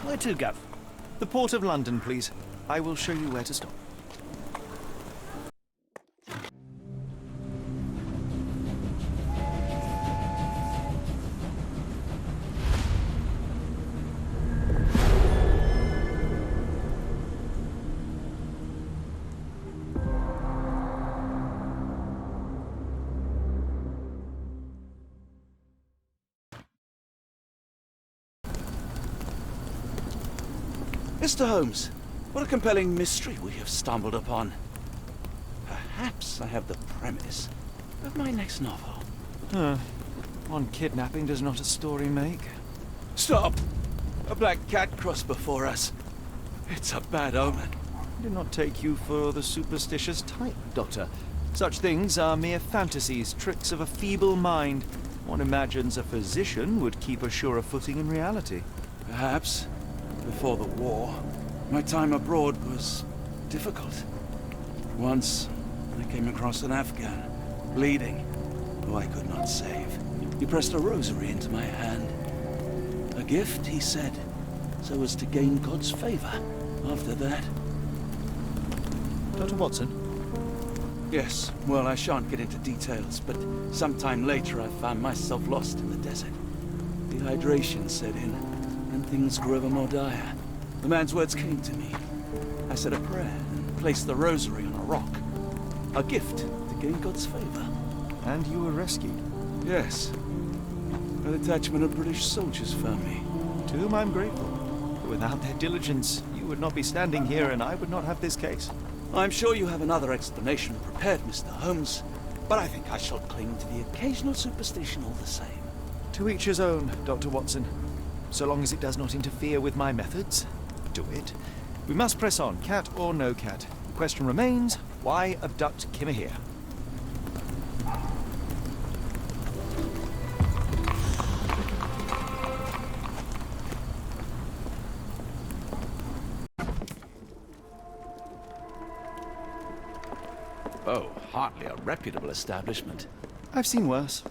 Speaker 8: Where to, Gav?
Speaker 6: The Port of London, please. I will show you where to stop.
Speaker 2: Mr. Holmes, what a compelling mystery we have stumbled upon. Perhaps I have the premise of my next novel.
Speaker 6: One kidnapping does not a story make.
Speaker 2: Stop! A black cat crossed before us. It's a bad omen.
Speaker 6: I do not take you for the superstitious type, Doctor. Such things are mere fantasies, tricks of a feeble mind. One imagines a physician would keep a surer footing in reality.
Speaker 2: Perhaps. Before the war, my time abroad was difficult. Once, I came across an Afghan, bleeding, who I could not save. He pressed a rosary into my hand. A gift, he said, so as to gain God's favor. After that...
Speaker 6: Dr. Watson?
Speaker 2: Yes, well, I shan't get into details, but sometime later I found myself lost in the desert. Dehydration set in, and things grew ever more dire. The man's words came to me. I said a prayer and placed the rosary on a rock. A gift to gain God's favor.
Speaker 6: And you were rescued?
Speaker 2: Yes. A detachment of British soldiers found me.
Speaker 6: To whom I'm grateful. But without their diligence, you would not be standing here and I would not have this case.
Speaker 2: I'm sure you have another explanation prepared, Mr. Holmes, but I think I shall cling to the occasional superstition all the same.
Speaker 6: To each his own, Dr. Watson. So long as it does not interfere with my methods, do it. We must press on, cat or no cat. The question remains, why abduct Kimahir?
Speaker 2: Oh, hardly a reputable establishment.
Speaker 6: I've seen worse.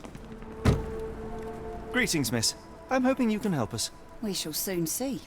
Speaker 6: Greetings, miss. I'm hoping you can help us.
Speaker 12: We shall soon see.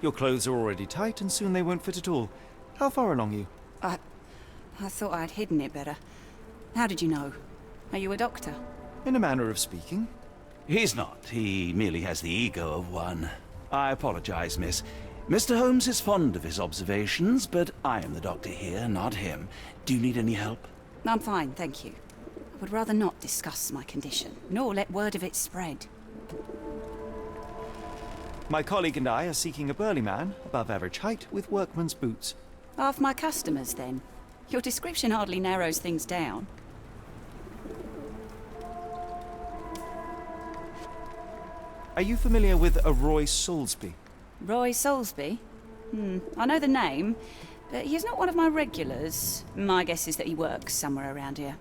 Speaker 6: Your clothes are already tight, and soon they won't fit at all. How far along are you?
Speaker 12: I thought I'd hidden it better. How did you know? Are you a doctor?
Speaker 6: In a manner of speaking.
Speaker 2: He's not. He merely has the ego of one. I apologize, miss. Mr. Holmes is fond of his observations, but I am the doctor here, not him. Do you need any help?
Speaker 12: I'm fine, thank you. I would rather not discuss my condition, nor let word of it spread.
Speaker 6: My colleague and I are seeking a burly man, above average height, with workman's boots.
Speaker 12: Half my customers, then. Your description hardly narrows things down.
Speaker 6: Are you familiar with a Roy Soulsby?
Speaker 12: Roy Soulsby? I know the name, but he's not one of my regulars. My guess is that he works somewhere around here.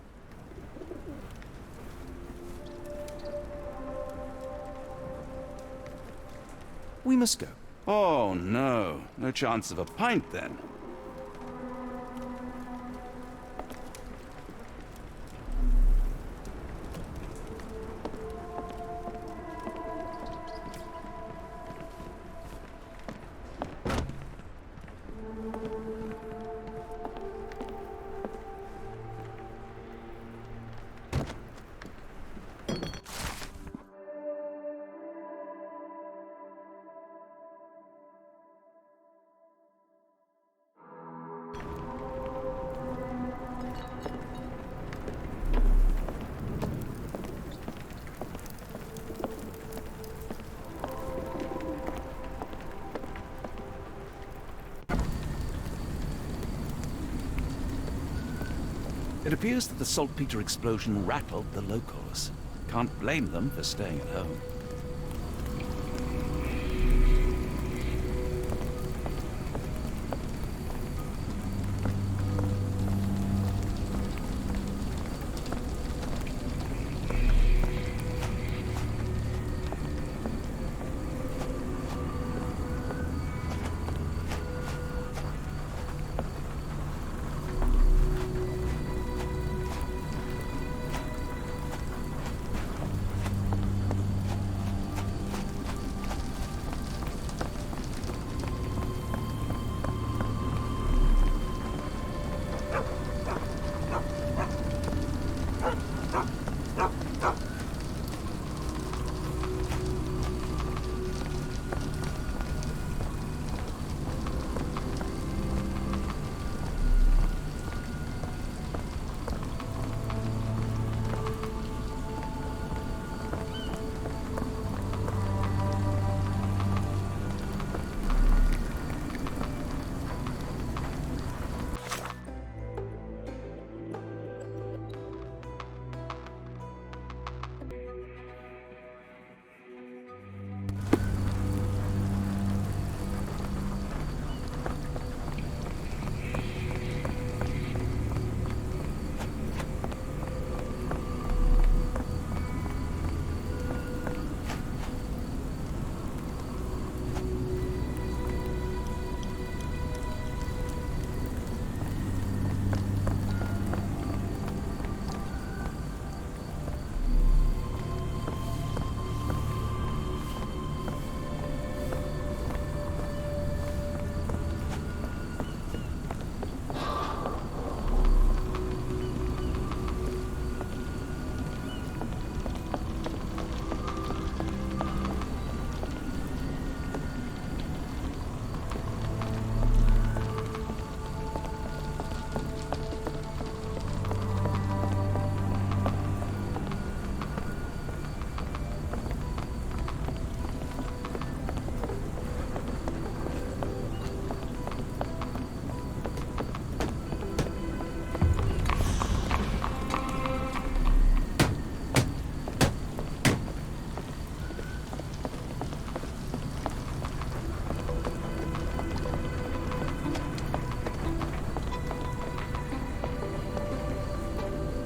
Speaker 6: We must go.
Speaker 2: Oh, no. No chance of a pint, then. It appears that the saltpeter explosion rattled the locals. Can't blame them for staying at home.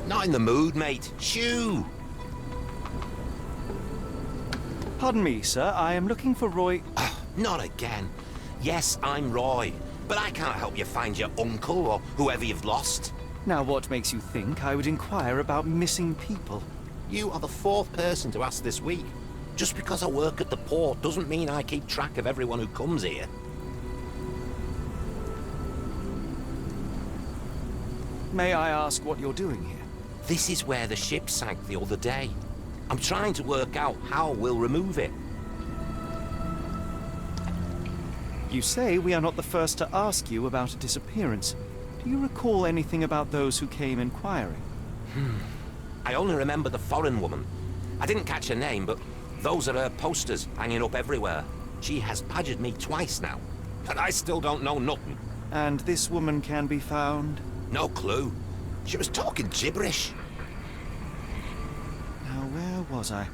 Speaker 13: Not in the mood, mate. Shoo!
Speaker 6: Pardon me, sir. I am looking for Roy...
Speaker 13: Not again. Yes, I'm Roy, but I can't help you find your uncle or whoever you've lost.
Speaker 6: Now, what makes you think I would inquire about missing people?
Speaker 13: You are the 4th person to ask this week. Just because I work at the port doesn't mean I keep track of everyone who comes here.
Speaker 6: May I ask what you're doing here?
Speaker 13: This is where the ship sank the other day. I'm trying to work out how we'll remove it.
Speaker 6: You say we are not the first to ask you about a disappearance. Do you recall anything about those who came inquiring?
Speaker 13: I only remember the foreign woman. I didn't catch her name, but those are her posters hanging up everywhere. She has badgered me twice now, and I still don't know nothing.
Speaker 6: And this woman can be found?
Speaker 13: No clue. She was talking gibberish.
Speaker 6: Now, where was I?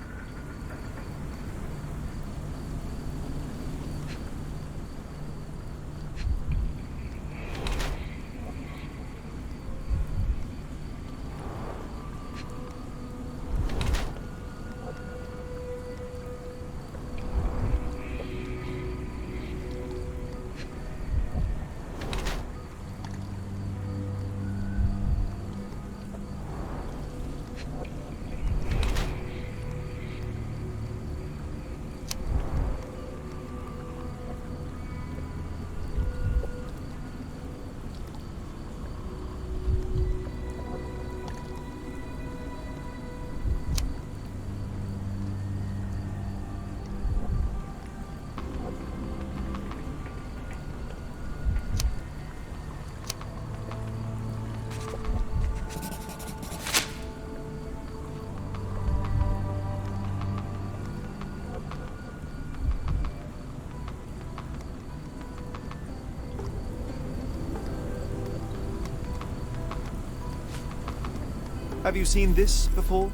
Speaker 6: Have you seen this before?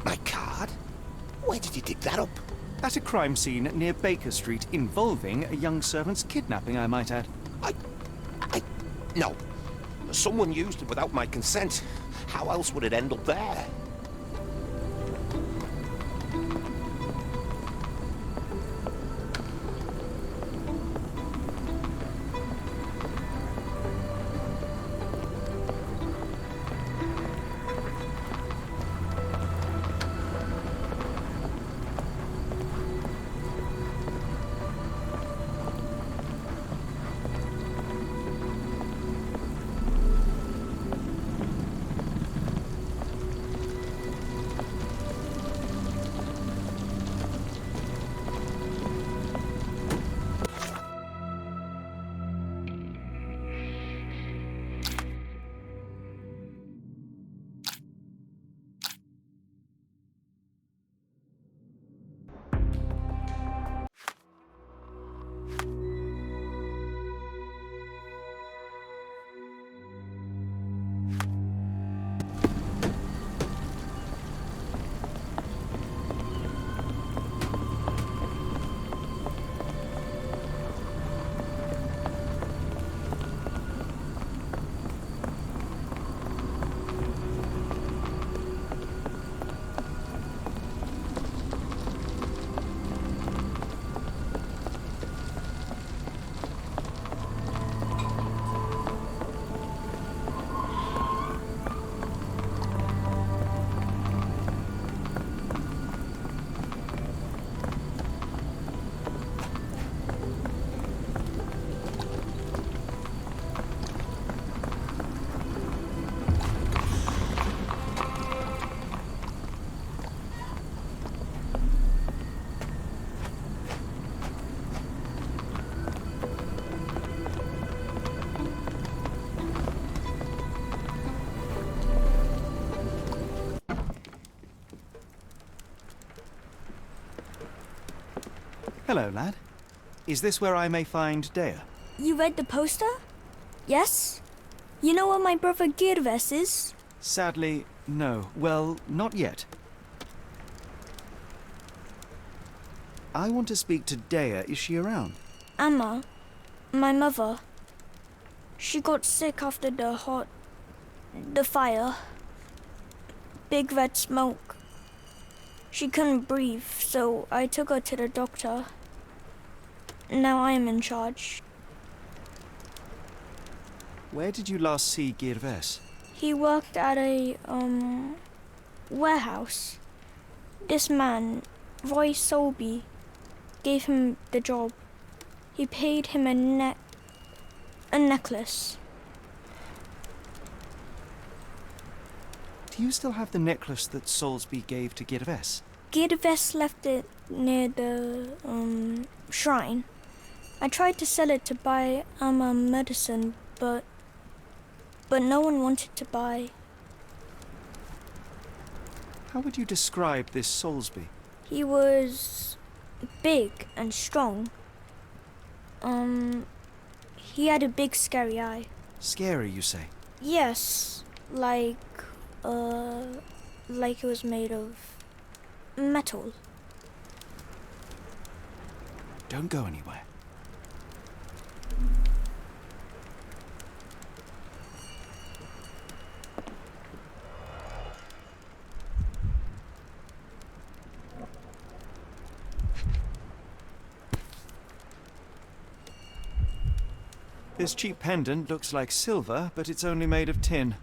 Speaker 13: My card? Where did you dig that up?
Speaker 6: At a crime scene near Baker Street involving a young servant's kidnapping, I might add.
Speaker 13: No. Someone used it without my consent. How else would it end up there?
Speaker 6: Hello, lad. Is this where I may find Dea?
Speaker 14: You read the poster? Yes? You know what my brother Girves is?
Speaker 6: Sadly, no. Well, not yet. I want to speak to Dea. Is she around?
Speaker 14: Amma, my mother. She got sick after the hot the fire. Big red smoke. She couldn't breathe, so I took her to the doctor. Now I am in charge.
Speaker 6: Where did you last see Girves?
Speaker 14: He worked at a, warehouse. This man, Roy Solby, gave him the job. He paid him a necklace.
Speaker 6: Do you still have the necklace that Solsby gave to Girves?
Speaker 14: Girves left it near the, shrine. I tried to sell it to buy medicine, but no one wanted to buy.
Speaker 6: How would you describe this Solsby?
Speaker 14: He was big and strong. He had a big scary eye.
Speaker 6: Scary, you say?
Speaker 14: Yes, like it was made of metal.
Speaker 6: Don't go anywhere. This cheap pendant looks like silver, but it's only made of tin.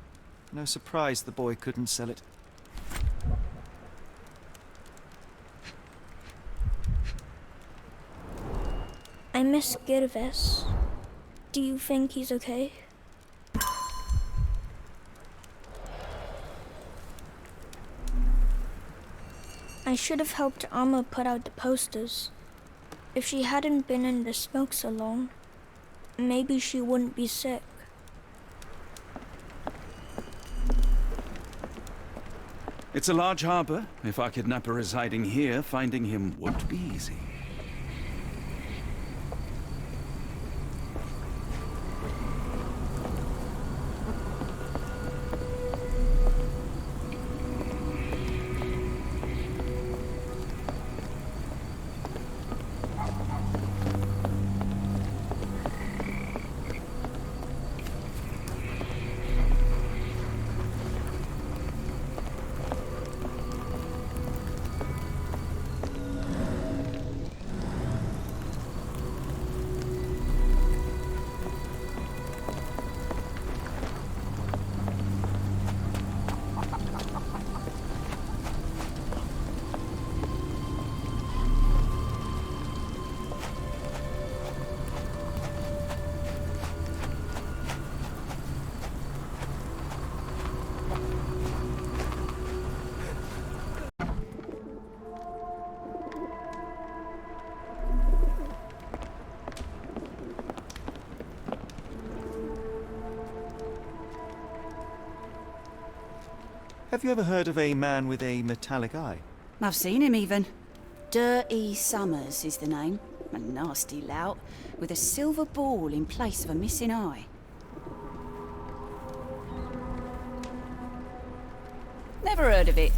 Speaker 6: No surprise the boy couldn't sell it.
Speaker 14: I miss Girves. Do you think he's okay? I should have helped Amma put out the posters. If she hadn't been in the smoke so long, maybe she wouldn't be sick.
Speaker 2: It's a large harbor. If our kidnapper residing here, finding him won't be easy.
Speaker 6: Have you ever heard of a man with a metallic eye?
Speaker 12: I've seen him even. Dirty Summers is the name. A nasty lout, with a silver ball in place of a missing eye. Never heard of it.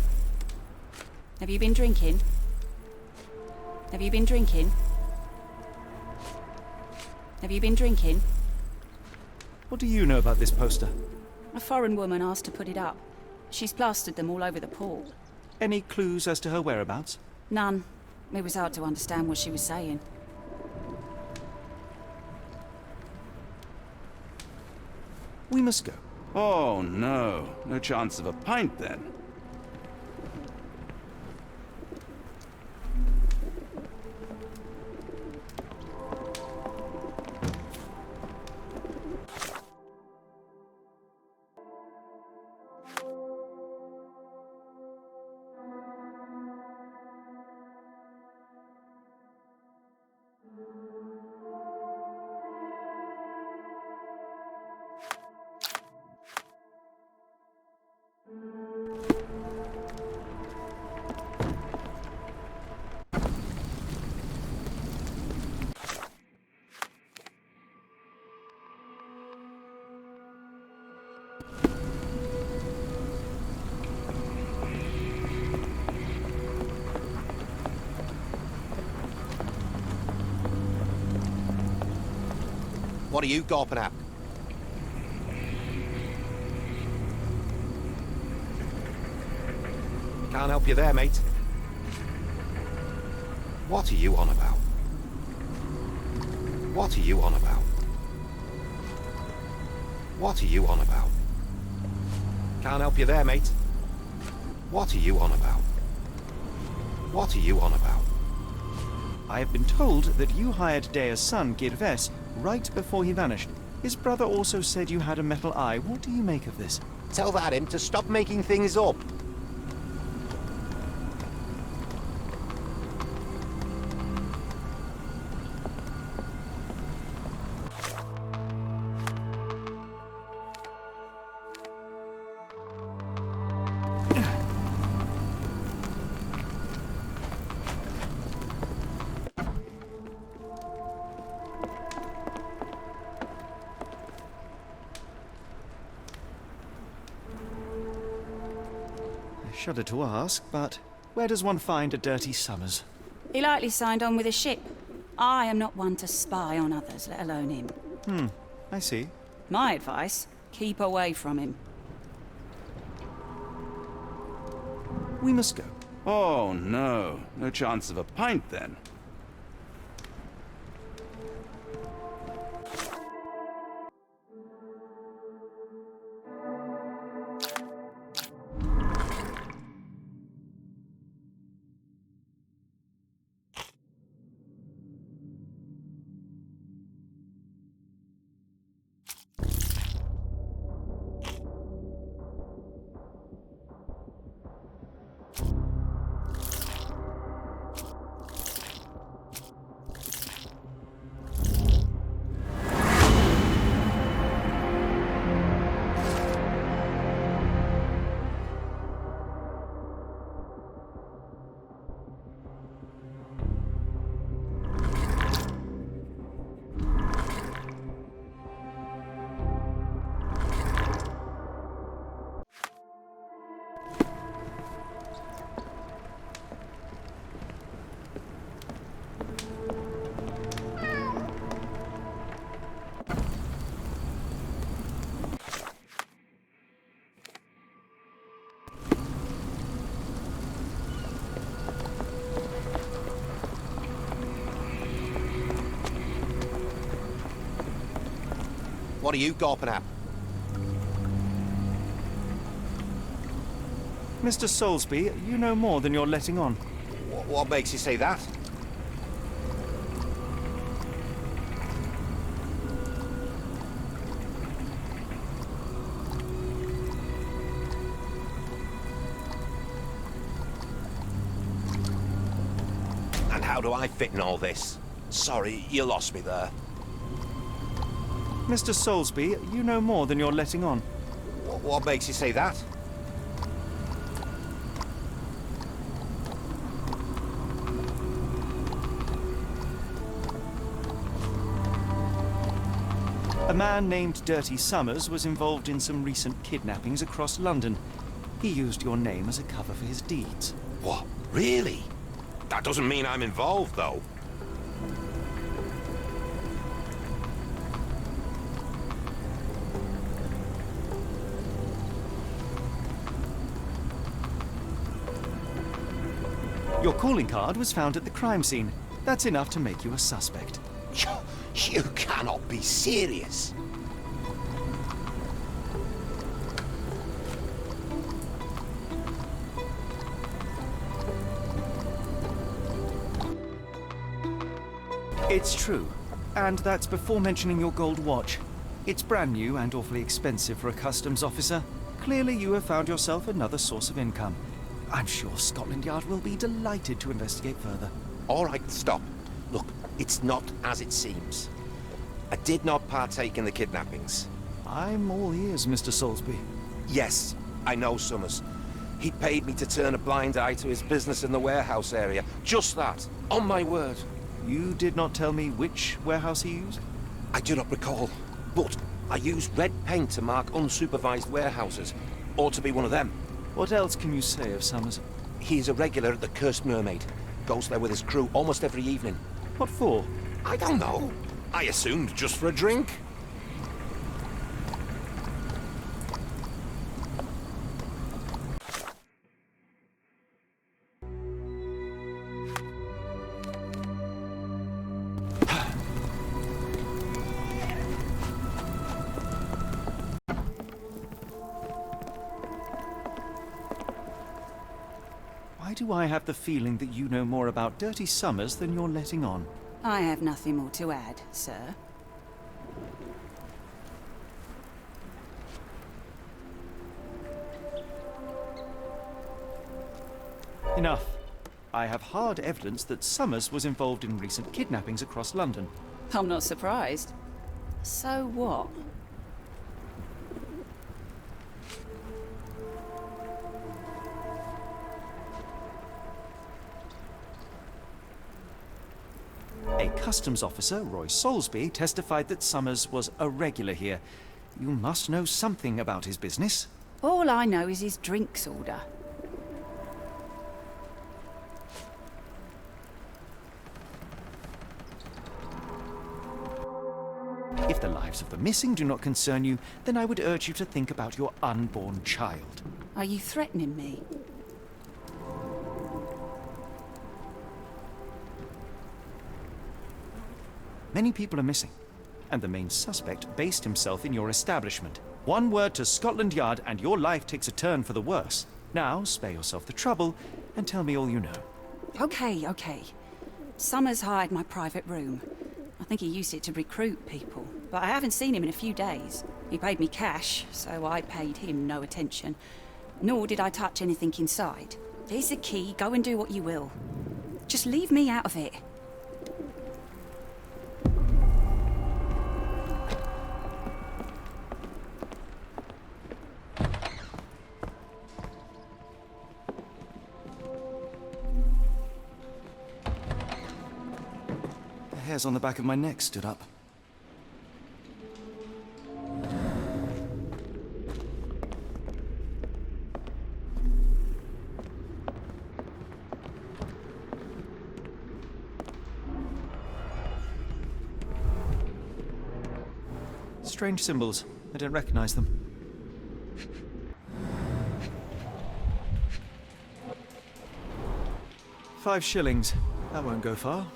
Speaker 12: Have you been drinking? Have you been drinking? Have you been drinking?
Speaker 6: What do you know about this poster?
Speaker 12: A foreign woman asked to put it up. She's plastered them all over the pool.
Speaker 6: Any clues as to her whereabouts?
Speaker 12: None. It was hard to understand what she was saying.
Speaker 6: We must go.
Speaker 2: Oh, no. No chance of a pint, then.
Speaker 13: What are you gawping at? Can't help you there, mate. What are you on about? What are you on about? What are you on about? Can't help you there, mate. What are you on about? What are you on about?
Speaker 6: I have been told that you hired Dea's son, Girves, right before he vanished. His brother also said you had a metal eye. What do you make of this?
Speaker 13: Tell that him to stop making things up.
Speaker 6: I shudder to ask, but where does one find a dirty Summers?
Speaker 12: He likely signed on with a ship. I am not one to spy on others, let alone him.
Speaker 6: I see.
Speaker 12: My advice, keep away from him.
Speaker 6: We must go.
Speaker 2: Oh, no. No chance of a pint, then.
Speaker 13: What are you gawping at?
Speaker 6: Mr. Soulsby, you know more than you're letting on.
Speaker 13: What makes you say that? And how do I fit in all this? Sorry, you lost me there.
Speaker 6: Mr. Soulsby, you know more than you're letting on.
Speaker 13: What makes you say that?
Speaker 6: A man named Dirty Summers was involved in some recent kidnappings across London. He used your name as a cover for his deeds.
Speaker 13: What? Really? That doesn't mean I'm involved, though.
Speaker 6: Your calling card was found at the crime scene. That's enough to make you a suspect.
Speaker 13: You cannot be serious.
Speaker 6: It's true. And that's before mentioning your gold watch. It's brand new and awfully expensive for a customs officer. Clearly you have found yourself another source of income. I'm sure Scotland Yard will be delighted to investigate further.
Speaker 13: All right, stop. Look, it's not as it seems. I did not partake in the kidnappings.
Speaker 6: I'm all ears, Mr. Soulsby.
Speaker 13: Yes, I know Summers. He paid me to turn a blind eye to his business in the warehouse area. Just that, on my word.
Speaker 6: You did not tell me which warehouse he used?
Speaker 13: I do not recall, but I used red paint to mark unsupervised warehouses. Ought to be one of them.
Speaker 6: What else can you say of Summers?
Speaker 13: He's a regular at the Cursed Mermaid. Goes there with his crew almost every evening.
Speaker 6: What for?
Speaker 13: I don't know. I assumed just for a drink.
Speaker 6: Why do I have the feeling that you know more about Dirty Summers than you're letting on?
Speaker 12: I have nothing more to add, sir.
Speaker 6: Enough. I have hard evidence that Summers was involved in recent kidnappings across London.
Speaker 12: I'm not surprised. So what?
Speaker 6: A customs officer, Roy Soulsby, testified that Summers was a regular here. You must know something about his business.
Speaker 12: All I know is his drinks order.
Speaker 6: If the lives of the missing do not concern you, then I would urge you to think about your unborn child.
Speaker 12: Are you threatening me?
Speaker 6: Many people are missing, and the main suspect based himself in your establishment. One word to Scotland Yard and your life takes a turn for the worse. Now, spare yourself the trouble and tell me all you know.
Speaker 12: Okay. Summers hired my private room. I think he used it to recruit people, but I haven't seen him in a few days. He paid me cash, so I paid him no attention. Nor did I touch anything inside. Here's the key, go and do what you will. Just leave me out of it.
Speaker 6: The hairs on the back of my neck stood up. Strange symbols. I don't recognize them. £5. That won't go far.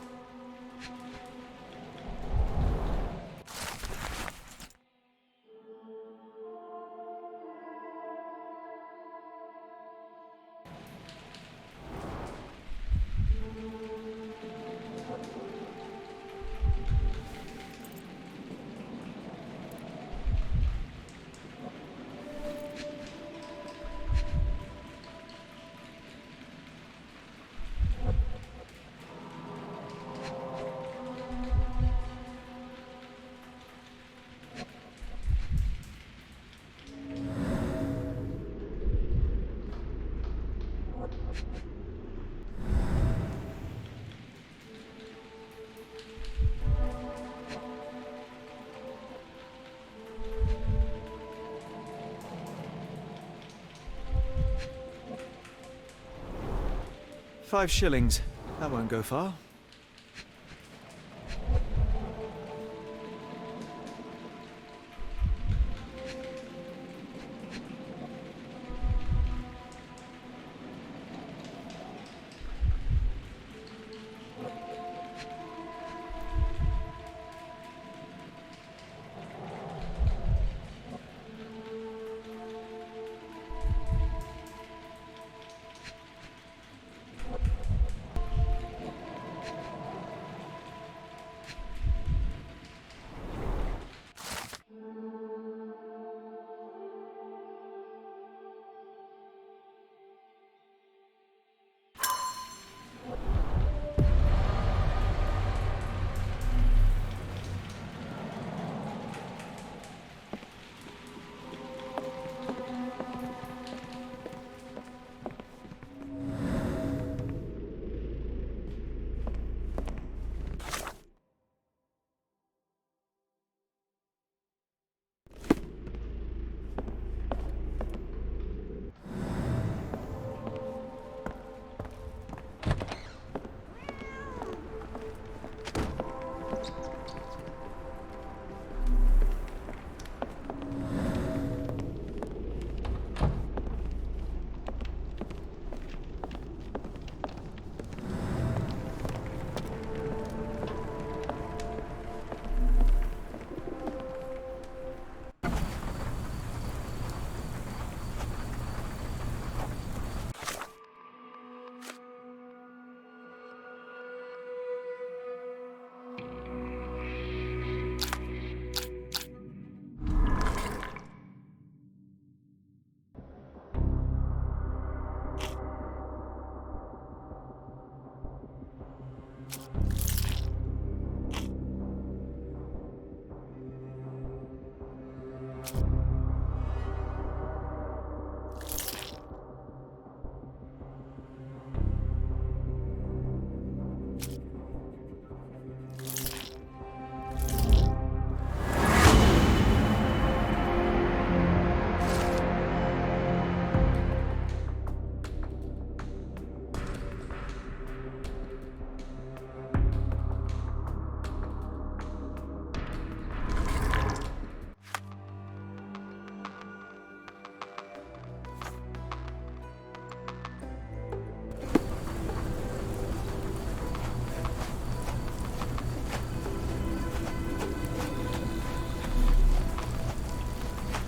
Speaker 6: £5. That won't go far.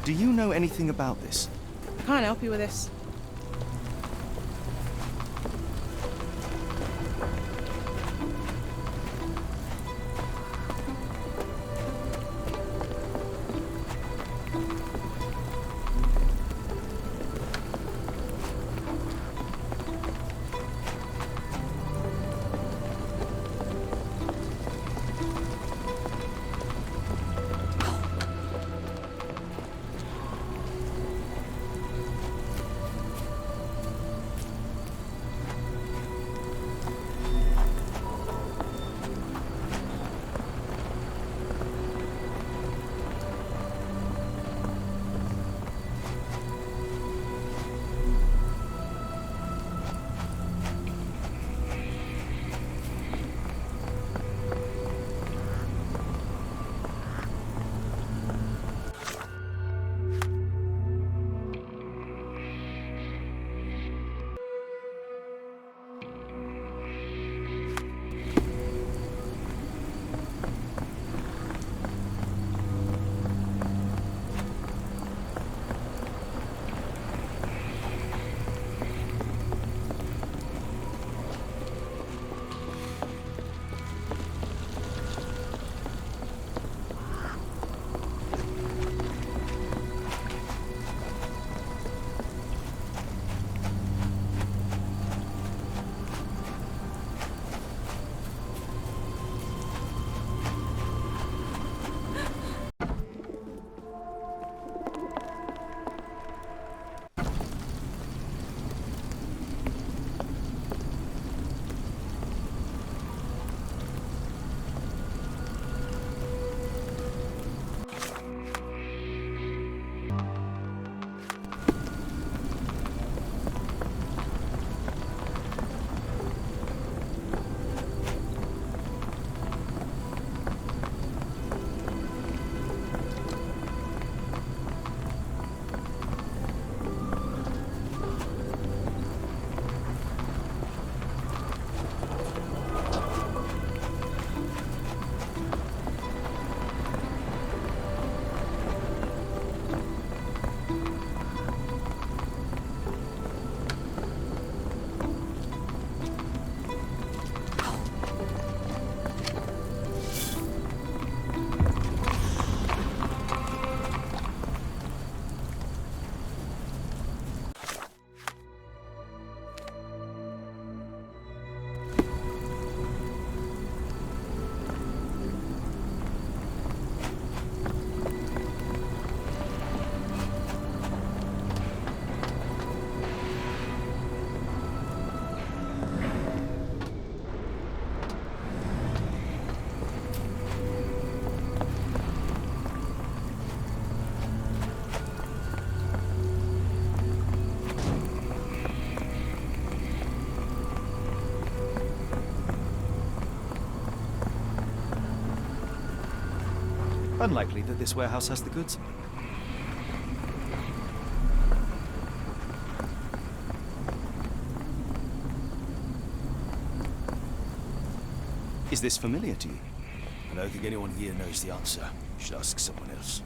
Speaker 1: Do you know anything about this?
Speaker 15: Can't help you with this.
Speaker 1: Unlikely that this warehouse has the goods. Is this familiar to you?
Speaker 8: I don't think anyone here knows the answer. You should ask someone else.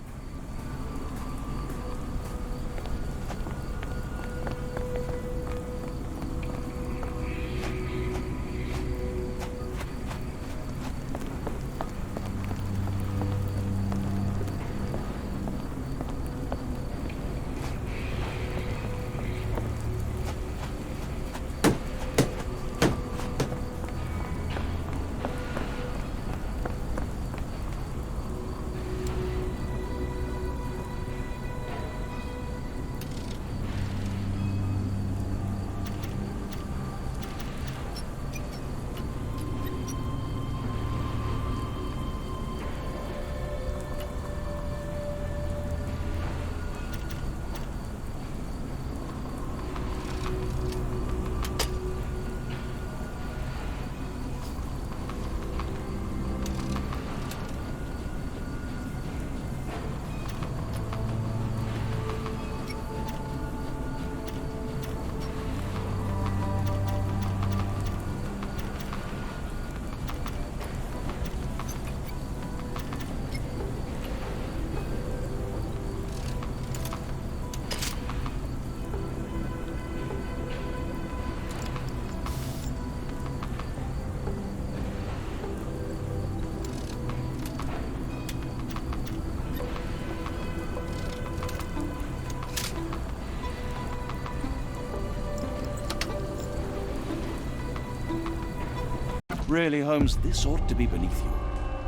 Speaker 2: Really, Holmes, this ought to be beneath you.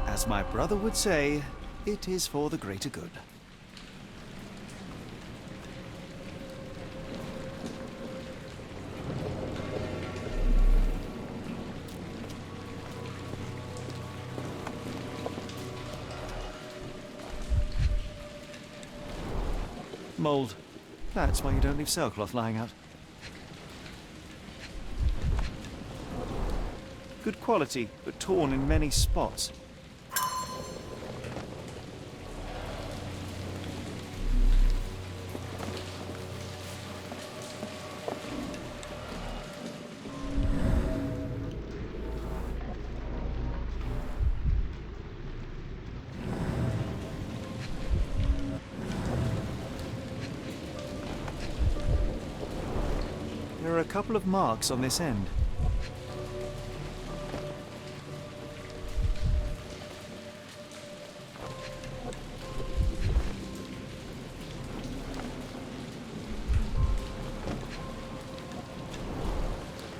Speaker 1: As my brother would say, it is for the greater good. Mold. That's why you don't leave sailcloth lying out. Good quality, but torn in many spots. There are a couple of marks on this end.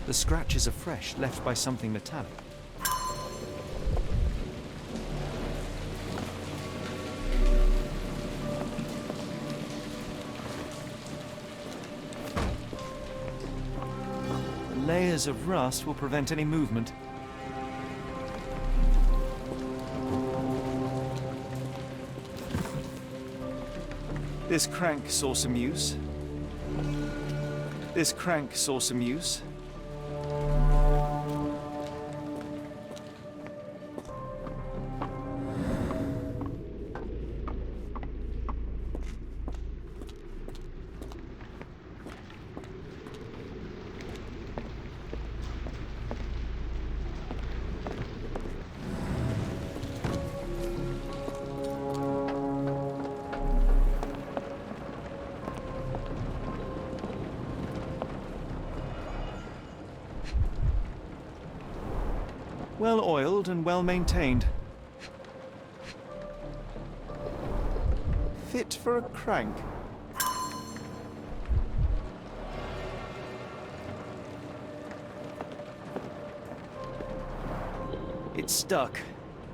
Speaker 1: The scratches are fresh, left by something metallic. The layers of rust will prevent any movement. This crank saw some use. This crank saw some use. Well oiled and well maintained. Fit for a crank. It's stuck.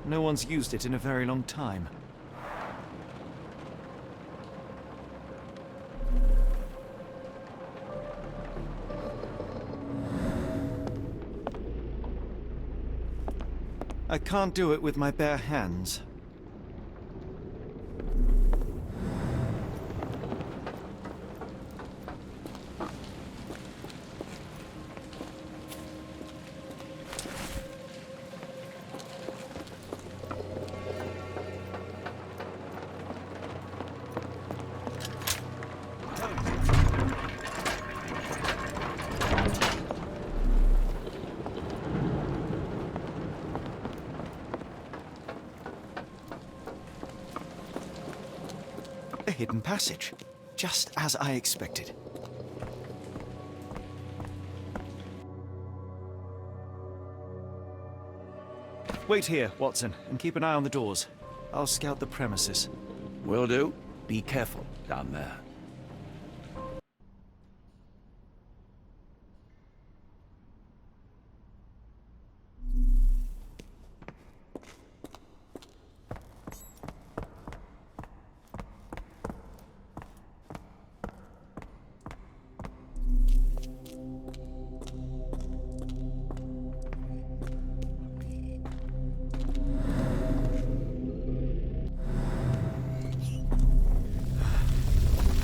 Speaker 1: No one's used it in a very long time. I can't do it with my bare hands. A hidden passage, just as I expected. Wait here, Watson, and keep an eye on the doors. I'll scout the premises.
Speaker 2: Will do. Be careful down there.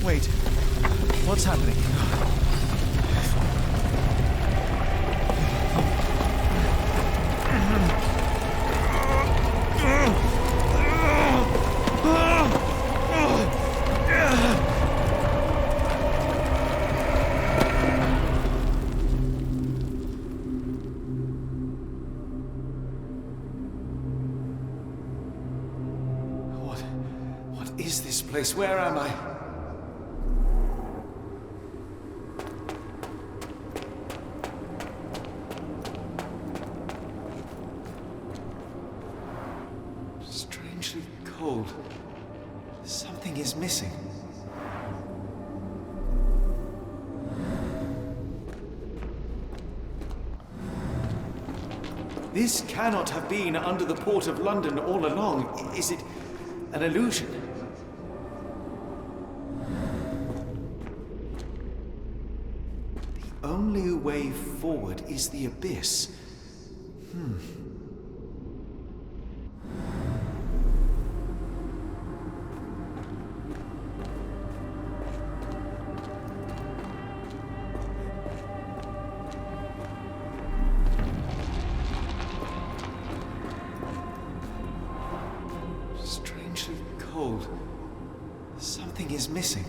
Speaker 1: Wait, what's happening? What is this place? Where am I? Strangely cold. Something is missing. This cannot have been under the port of London all along. Is it an illusion? The only way forward is the abyss. Strangely cold. Something is missing.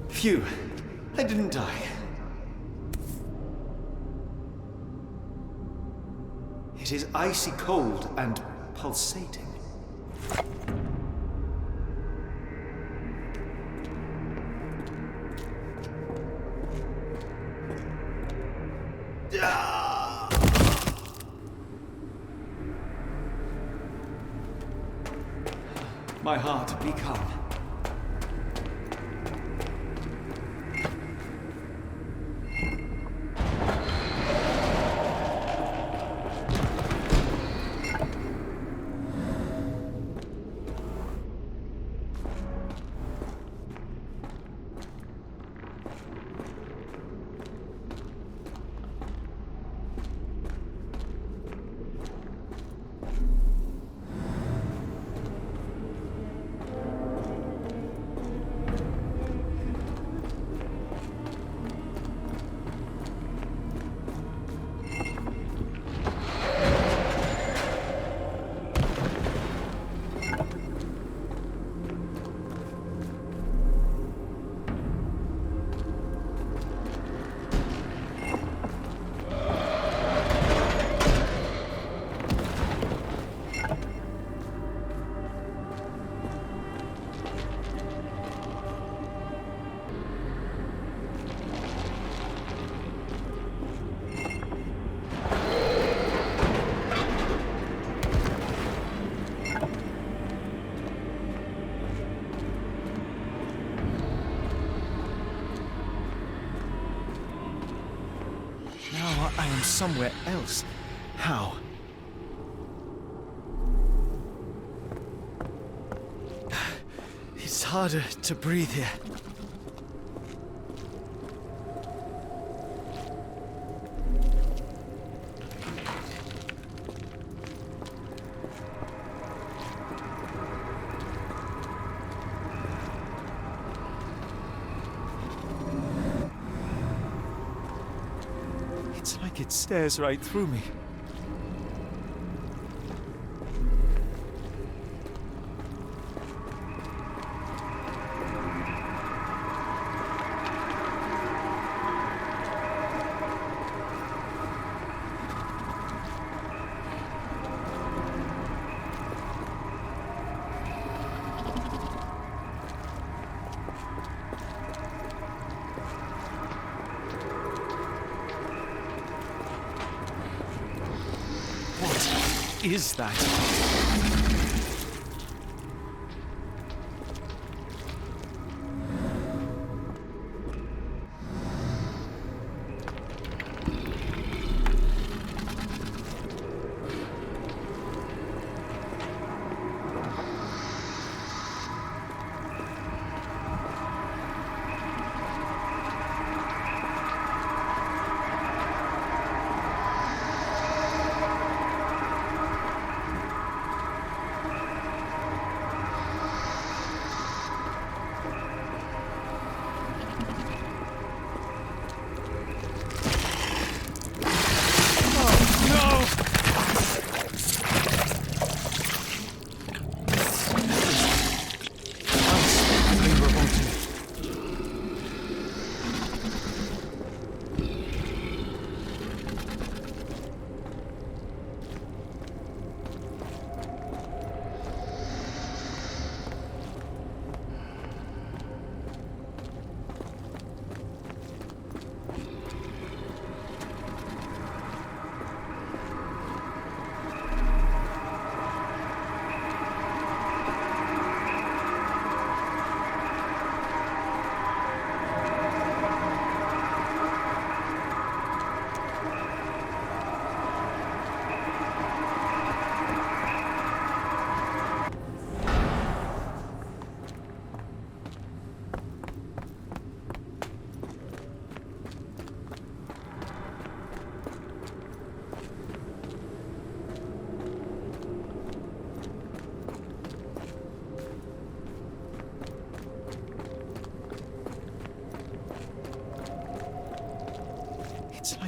Speaker 1: Phew, I didn't die. It is icy cold and pulsating. My heart, be calm. Now I am somewhere else. How? It's harder to breathe here. It's like it stares right through me. What is that?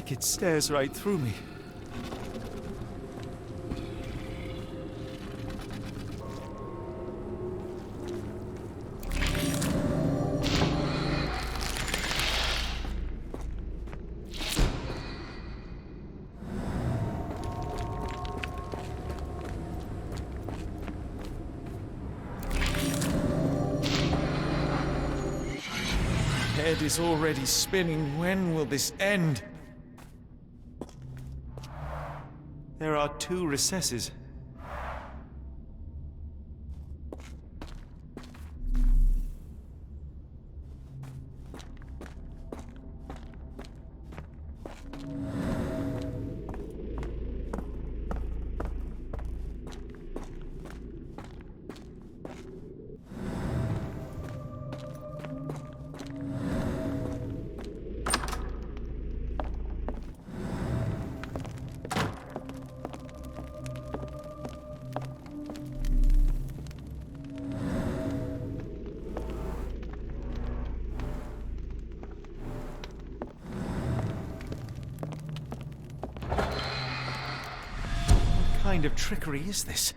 Speaker 6: like it stares right through me. Head is already spinning. When will this end? There are 2 recesses. What kind of trickery is this?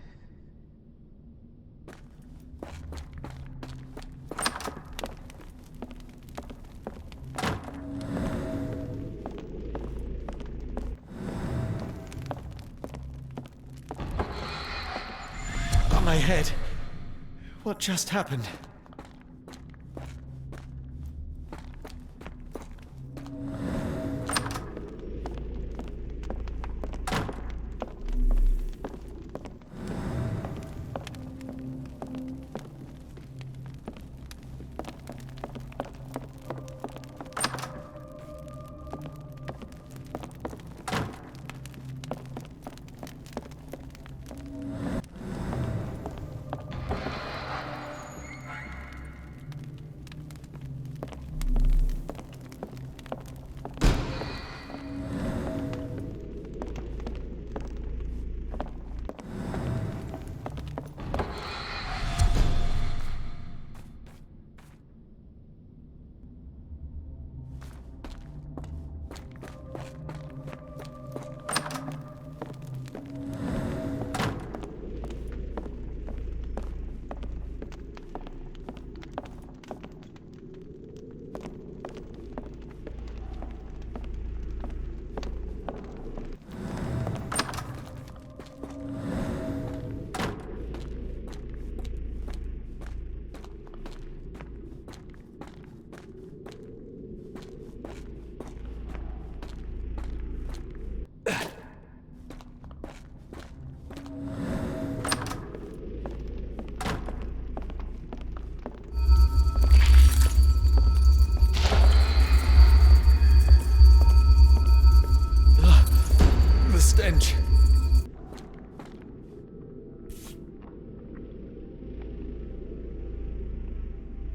Speaker 6: On my head. What just happened? Stench.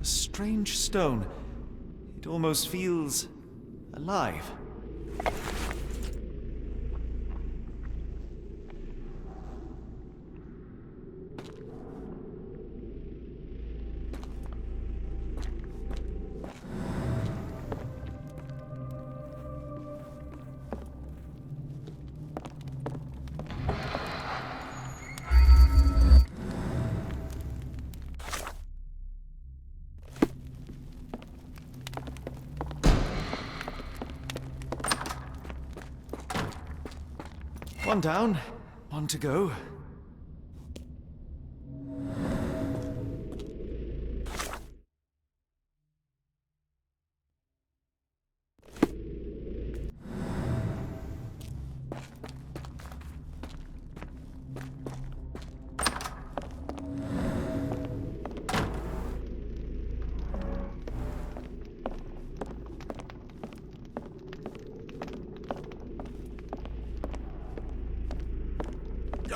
Speaker 6: A strange stone. It almost feels alive. One down, one to go.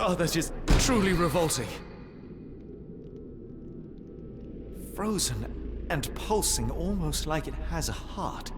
Speaker 6: Oh, that is truly revolting. Frozen and pulsing, almost like it has a heart.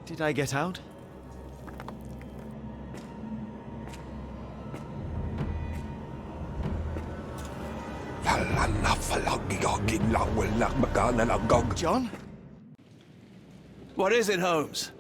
Speaker 6: Did I get out? John?
Speaker 8: What is it, Holmes?